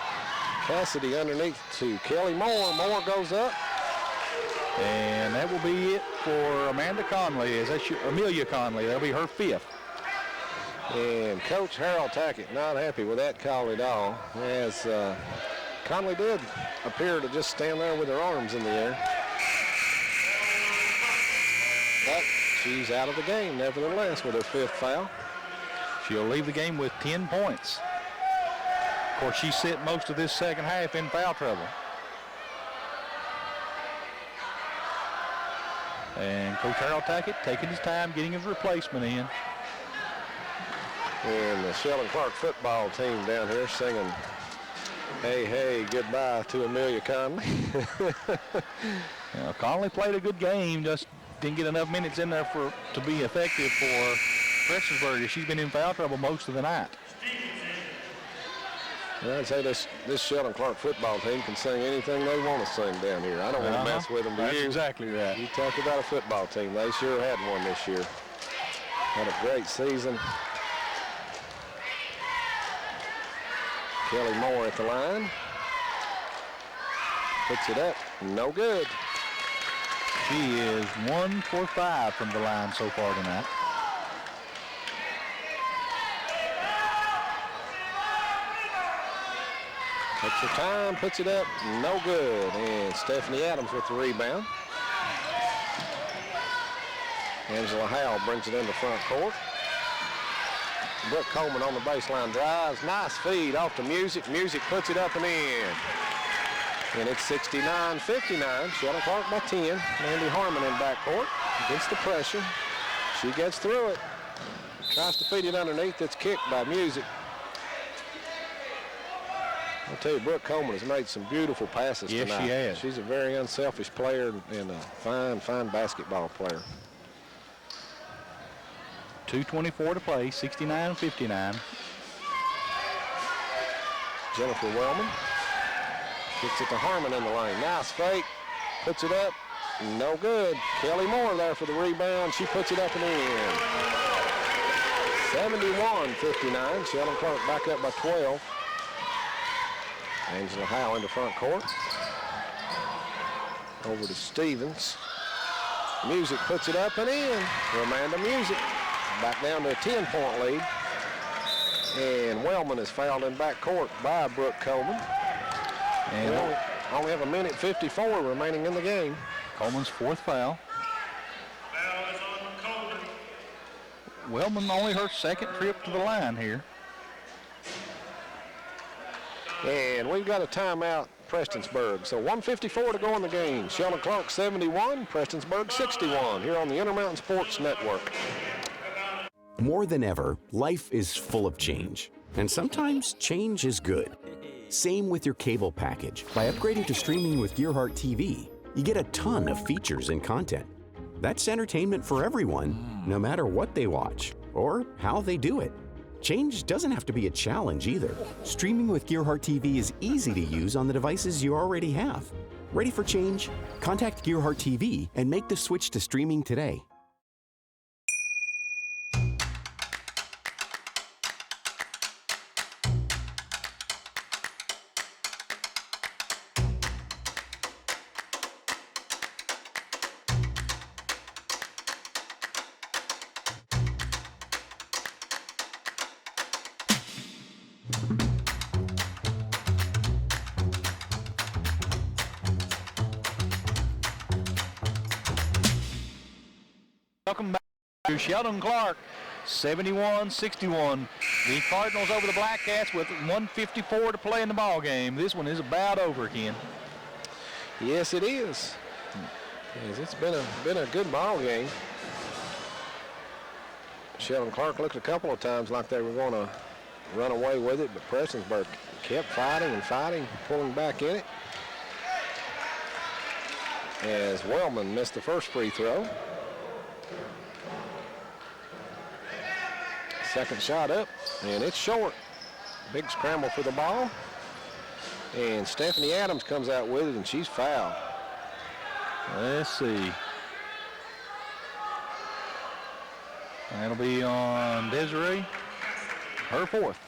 Cassidy underneath to Kelly Moore. Moore goes up. And that will be it for Amanda Conley, Amelia Conley. That'll be her 5th. And Coach Harold Tackett not happy with that call at all, as Conley did appear to just stand there with her arms in the air. But she's out of the game, nevertheless, with her 5th foul. She'll leave the game with 10 points. Of course, she sat most of this second half in foul trouble. And Coach Harold Tackett taking his time getting his replacement in. And the Sheldon Clark football team down here singing, hey, hey, goodbye to Amelia Conley. Conley played a good game, just didn't get enough minutes in there to be effective for Prestonsburg. She's been in foul trouble most of the night. Well, I'd say this Sheldon Clark football team can sing anything they want to sing down here. I don't want to mess with them. That's exactly right. You talk about a football team. They sure had one this year. Had a great season. Kelly Moore at the line. Puts it up. No good. She is 1 for 5 from the line so far tonight. Takes her time, puts it up, no good. And Stephanie Adams with the rebound. Angela Howell brings it into front court. Brooke Coleman on the baseline drives. Nice feed off to Music. Music puts it up and in. And it's 69-59. Sheldon Clark by 10. Mandy Harmon in backcourt. Against the pressure. She gets through it. Tries to feed it underneath. It's kicked by Music. I'll tell you, Brooke Coleman has made some beautiful passes tonight. Yes, she has. She's a very unselfish player and a fine, fine basketball player. 2:24 to play, 69-59. Jennifer Wellman gets it to Harmon in the lane. Nice fake. Puts it up. No good. Kelly Moore there for the rebound. She puts it up and in. 71-59. Sheldon Clark back up by 12. Angela Howe into front court. Over to Stevens. Music puts it up and in. Amanda Music back down to a 10-point lead. And Wellman is fouled in backcourt by Brooke Coleman. And we only have 1:54 remaining in the game. Coleman's fourth foul. Foul is on Coleman. Wellman only her second trip to the line here. And we've got a timeout, Prestonsburg. So 1:54 to go in the game. Sheldon Clark 71, Prestonsburg 61 here on the Intermountain Sports Network. More than ever, life is full of change. And sometimes change is good. Same with your cable package. By upgrading to streaming with Gearhart TV, you get a ton of features and content. That's entertainment for everyone, no matter what they watch or how they do it. Change doesn't have to be a challenge either. Streaming with Gearhart TV is easy to use on the devices you already have. Ready for change? Contact Gearhart TV and make the switch to streaming today. Welcome back to Sheldon Clark, 71-61. The Cardinals over the Black Cats with 1:54 to play in the ball game. This one is about over, Ken. Yes, it is. Yes, it's been a good ball game. Sheldon Clark looked a couple of times like they were going to run away with it, but Prestonsburg kept fighting and fighting, pulling back in it. As Wellman missed the first free throw. Second shot up, and it's short. Big scramble for the ball. And Stephanie Adams comes out with it, and she's fouled. Let's see. That'll be on Desiree, her fourth.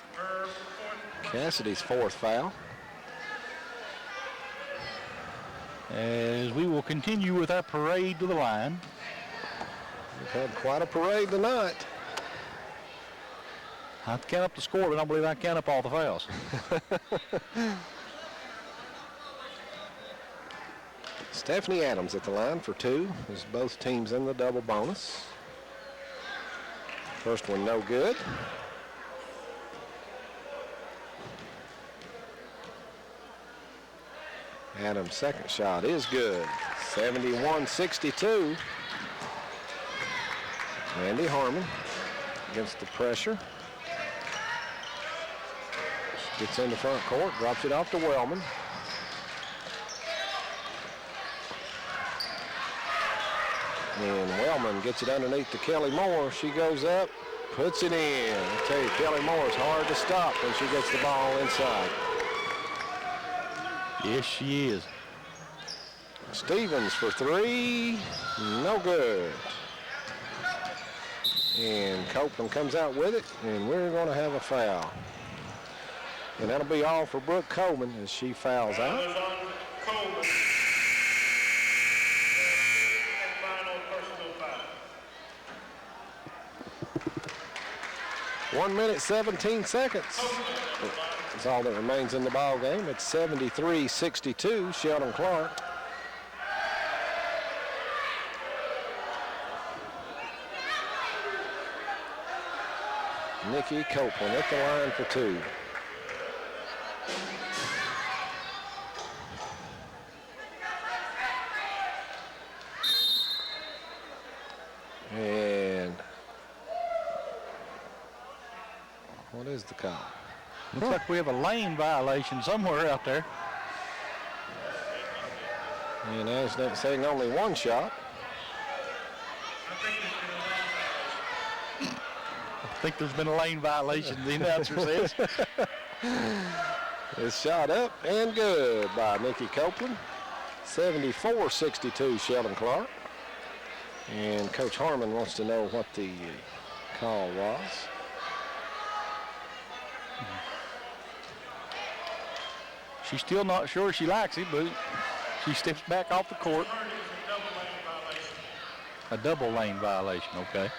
Cassidy's fourth foul. As we will continue with our parade to the line. We've had quite a parade tonight. I have to count up the score, but I don't believe I can count up all the fouls. Stephanie Adams at the line for two, as both teams in the double bonus. First one no good. Adams' second shot is good. 71-62. Mandy Harmon against the pressure. Gets into front court, drops it off to Wellman. And Wellman gets it underneath to Kelly Moore. She goes up, puts it in. I tell you, Kelly Moore is hard to stop when she gets the ball inside. Yes, she is. Stevens for three, no good. And Copeland comes out with it, and we're going to have a foul. And that'll be all for Brooke Coleman as she fouls out. Foul is on Coleman. And final personal foul. 1 minute, 17 seconds. That's all that remains in the ball game. It's 73-62, Sheldon Clark. Nikki Copeland at the line for 2. And what is the call? Looks like we have a lane violation somewhere out there. And as that's saying only one shot. I think there's been a lane violation, the announcer says. It's shot up and good by Nikki Copeland. 74-62 Sheldon Clark. And Coach Harmon wants to know what the call was. She's still not sure she likes it, but she steps back off the court. A double lane violation, okay.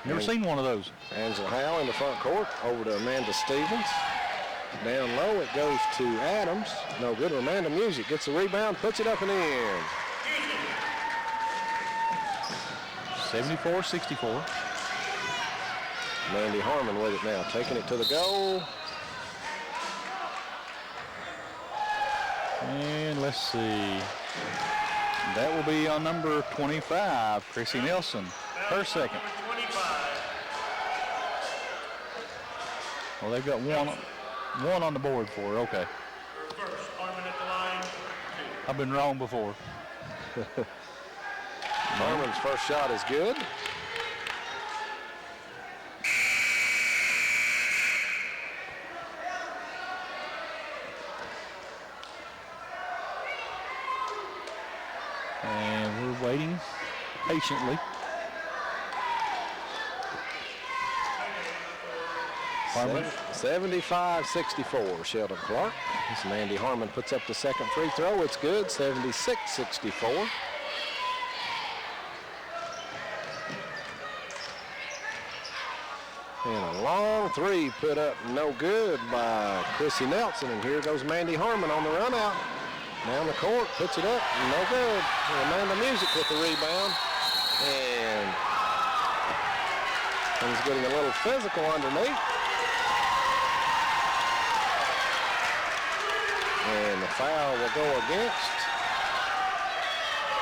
Never seen one of those. Angela Howe in the front court, over to Amanda Stevens. Down low, it goes to Adams. No good. Amanda Music gets the rebound, puts it up and in. 74-64. Mandy Harmon with it now, taking it to the goal. And let's see. That will be on number 25, Chrissy Nelson, her second. Well, they've got one on the board for her. Okay. I've been wrong before. Harmon's first shot is good. And we're waiting patiently. Harmon. 75-64, Sheldon Clark. As Mandy Harmon puts up the second free throw, it's good, 76-64. And a long three put up, no good by Chrissy Nelson. And here goes Mandy Harmon on the run out. Down the court, puts it up, no good. Amanda Music with the rebound. And he's getting a little physical underneath. And the foul will go against.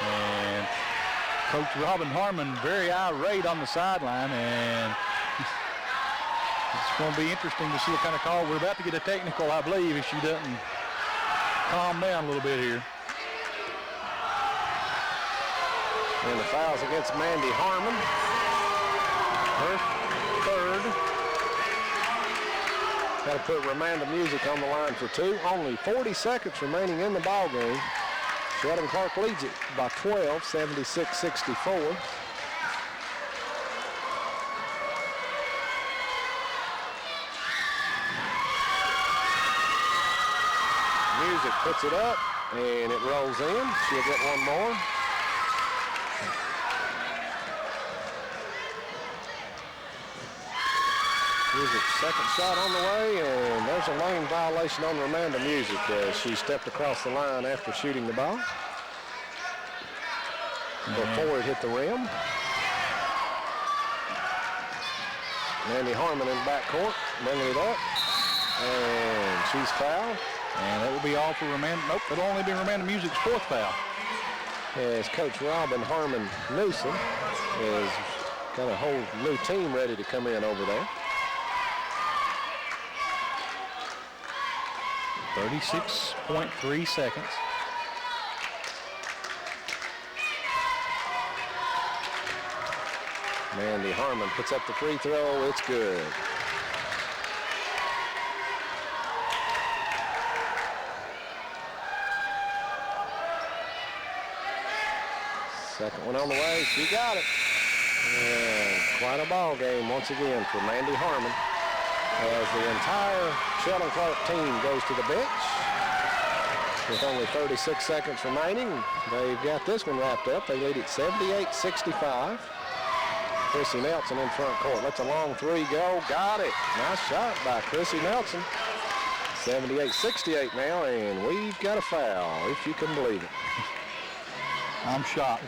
And Coach Robin Harmon very irate on the sideline, and it's going to be interesting to see what kind of call. We're about to get a technical, I believe, if she doesn't calm down a little bit here. And the foul's against Mandy Harmon. Her third. Got to put Ramanda Music on the line for 2. Only 40 seconds remaining in the ball game. Sheldon Clark leads it by 12, 76-64. Music puts it up, and it rolls in. She'll get one more. Music's second shot on the way, and there's a lane violation on Ramanda Music as she stepped across the line after shooting the ball before it hit the rim. Mandy Harmon in the backcourt, bringing it up, and she's fouled. And that will be all for Ramanda. Nope, it'll only be Ramanda Music's fourth foul. As Coach Robin Harmon Newsom has got a whole new team ready to come in over there. 36.3 seconds. Mandy Harmon puts up the free throw. It's good. Second one on the way. She got it. And quite a ball game once again for Mandy Harmon as the entire Sheldon Clark team goes to the bench. With only 36 seconds remaining, they've got this one wrapped up. They lead it 78-65. Chrissy Nelson in front court. Lets a long three go. Got it. Nice shot by Chrissy Nelson. 78-68 now, and we've got a foul, if you can believe it. I'm shocked.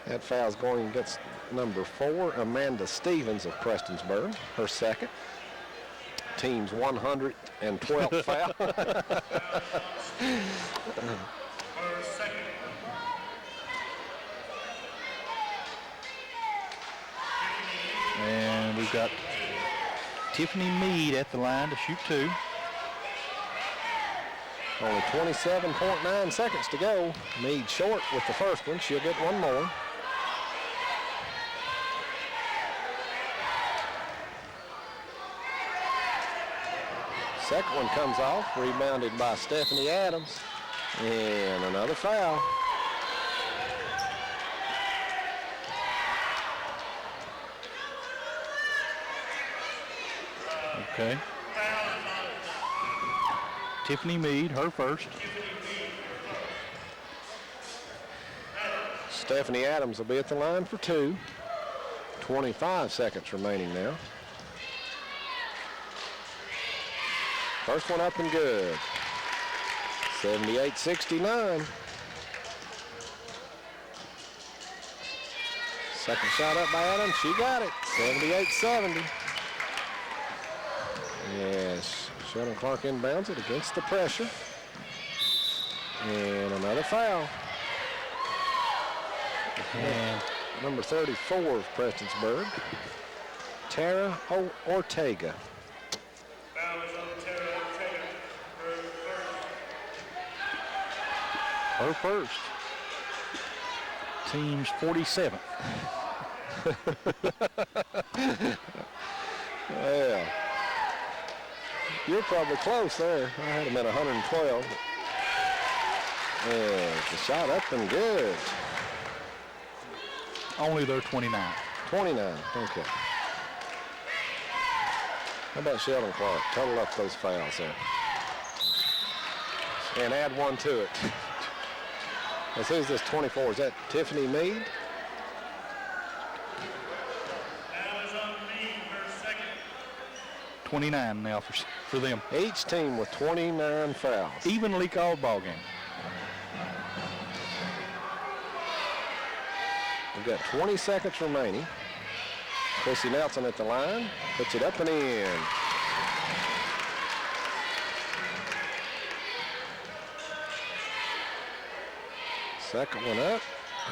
That foul's going against number 4, Amanda Stevens of Prestonsburg, her second. Team's 112th foul. And we've got Tiffany Mead at the line to shoot 2. Only 27.9 seconds to go. Mead short with the first one. She'll get one more. Second one comes off, rebounded by Stephanie Adams. And another foul. Okay. Tiffany Mead, her first. Stephanie Adams will be at the line for 2. 25 seconds remaining now. First one up and good. 78-69. Second shot up by Adams. She got it. 78-70. Yes, Sheldon Clark inbounds it against the pressure. And another foul. And number 34 of Prestonsburg, Tara Ortega. Foul is on Tara Ortega. Her first. Team's 47th. Well, you're probably close there. I had them at 112. And the shot up and good. Only their 29. 29, okay. How about Sheldon Clark? Total up those fouls there. And add one to it. Let's who's this 24? Is that Tiffany Mead? Foul is on Mead, her second. 29 now for them. Each team with 29 fouls. Evenly called ball game. We've got 20 seconds remaining. Chrissy Nelson at the line. Puts it up and in. Second one up.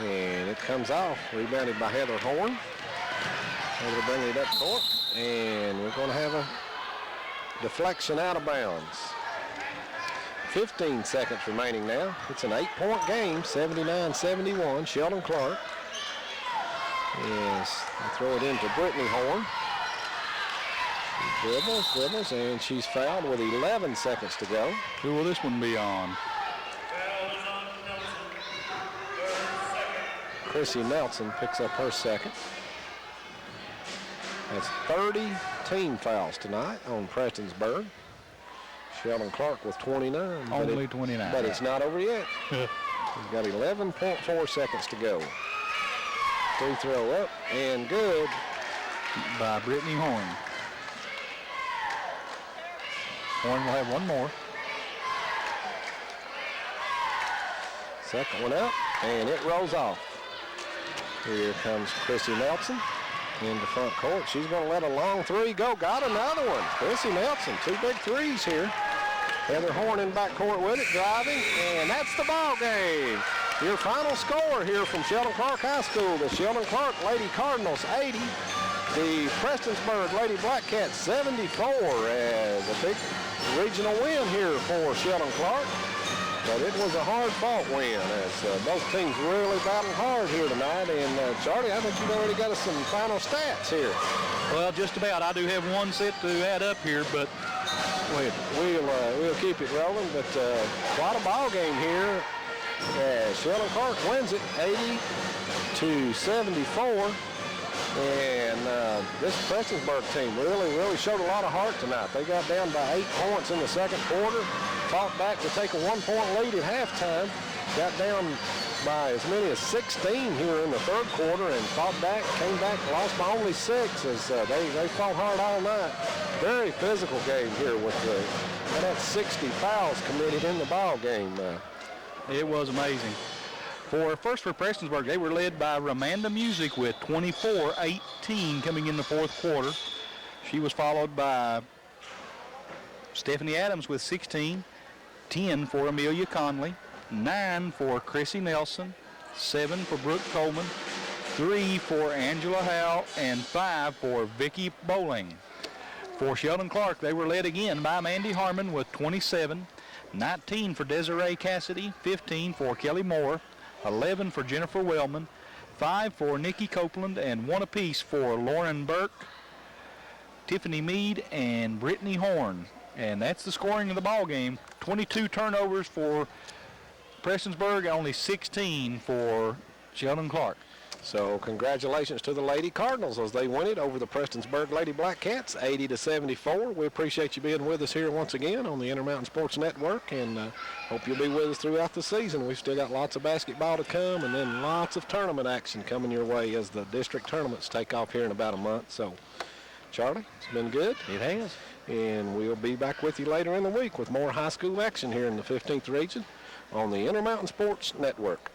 And it comes off. Rebounded by Heather Horn. Heather bringing it up court. And we're going to have a deflection out of bounds. 15 seconds remaining now. It's an 8-point game, 79-71. Sheldon Clark. Yes, they throw it into Brittany Horn. She dribbles, and she's fouled with 11 seconds to go. Who will this one be on? Foul is on Nelson, her second. Chrissy Nelson picks up her second. That's 30 team fouls tonight on Prestonsburg. Sheldon Clark with 29. Only 29. But it's not over yet. He's got 11.4 seconds to go. Free throw up and good by Brittany Horn. Horn will have one more. Second one up, and it rolls off. Here comes Chrissy Nelson into front court. She's going to let a long three go. Got another one. Chrissy Nelson, 2 big threes here. Heather Horn in backcourt with it, driving, and that's the ball game. Your final score here from Sheldon Clark High School, the Sheldon Clark Lady Cardinals 80, the Prestonsburg Lady Black Cats 74, as a big regional win here for Sheldon Clark. But it was a hard-fought win as both teams really battled hard here tonight. And Charlie, I think you've already got us some final stats here. Well, just about. I do have one set to add up here, but we'll keep it rolling. But quite a ball game here. Sheldon Clark wins it 80-74. And this Prestonsburg team really showed a lot of heart tonight. They got down by 8 points in the second quarter, fought back to take a 1-point lead at halftime, got down by as many as 16 here in the third quarter and fought back, came back, lost by only 6 as they fought hard all night. Very physical game here with that 60 fouls committed in the ball game. It was amazing. For Prestonsburg, they were led by Ramanda Music with 24-18 coming in the fourth quarter. She was followed by Stephanie Adams with 16, 10 for Amelia Conley, 9 for Chrissy Nelson, 7 for Brooke Coleman, 3 for Angela Howe, and 5 for Vicki Bowling. For Sheldon Clark, they were led again by Mandy Harmon with 27, 19 for Desiree Cassidy, 15 for Kelly Moore, 11 for Jennifer Wellman, 5 for Nikki Copeland, and 1 apiece for Lauren Burke, Tiffany Mead, and Brittany Horn. And that's the scoring of the ball game. 22 turnovers for Prestonsburg, only 16 for Sheldon Clark. So congratulations to the Lady Cardinals as they win it over the Prestonsburg Lady Black Cats, 80-74. We appreciate you being with us here once again on the Intermountain Sports Network, and hope you'll be with us throughout the season. We've still got lots of basketball to come, and then lots of tournament action coming your way as the district tournaments take off here in about a month. So, Charlie, it's been good. It has. And we'll be back with you later in the week with more high school action here in the 15th region on the Intermountain Sports Network.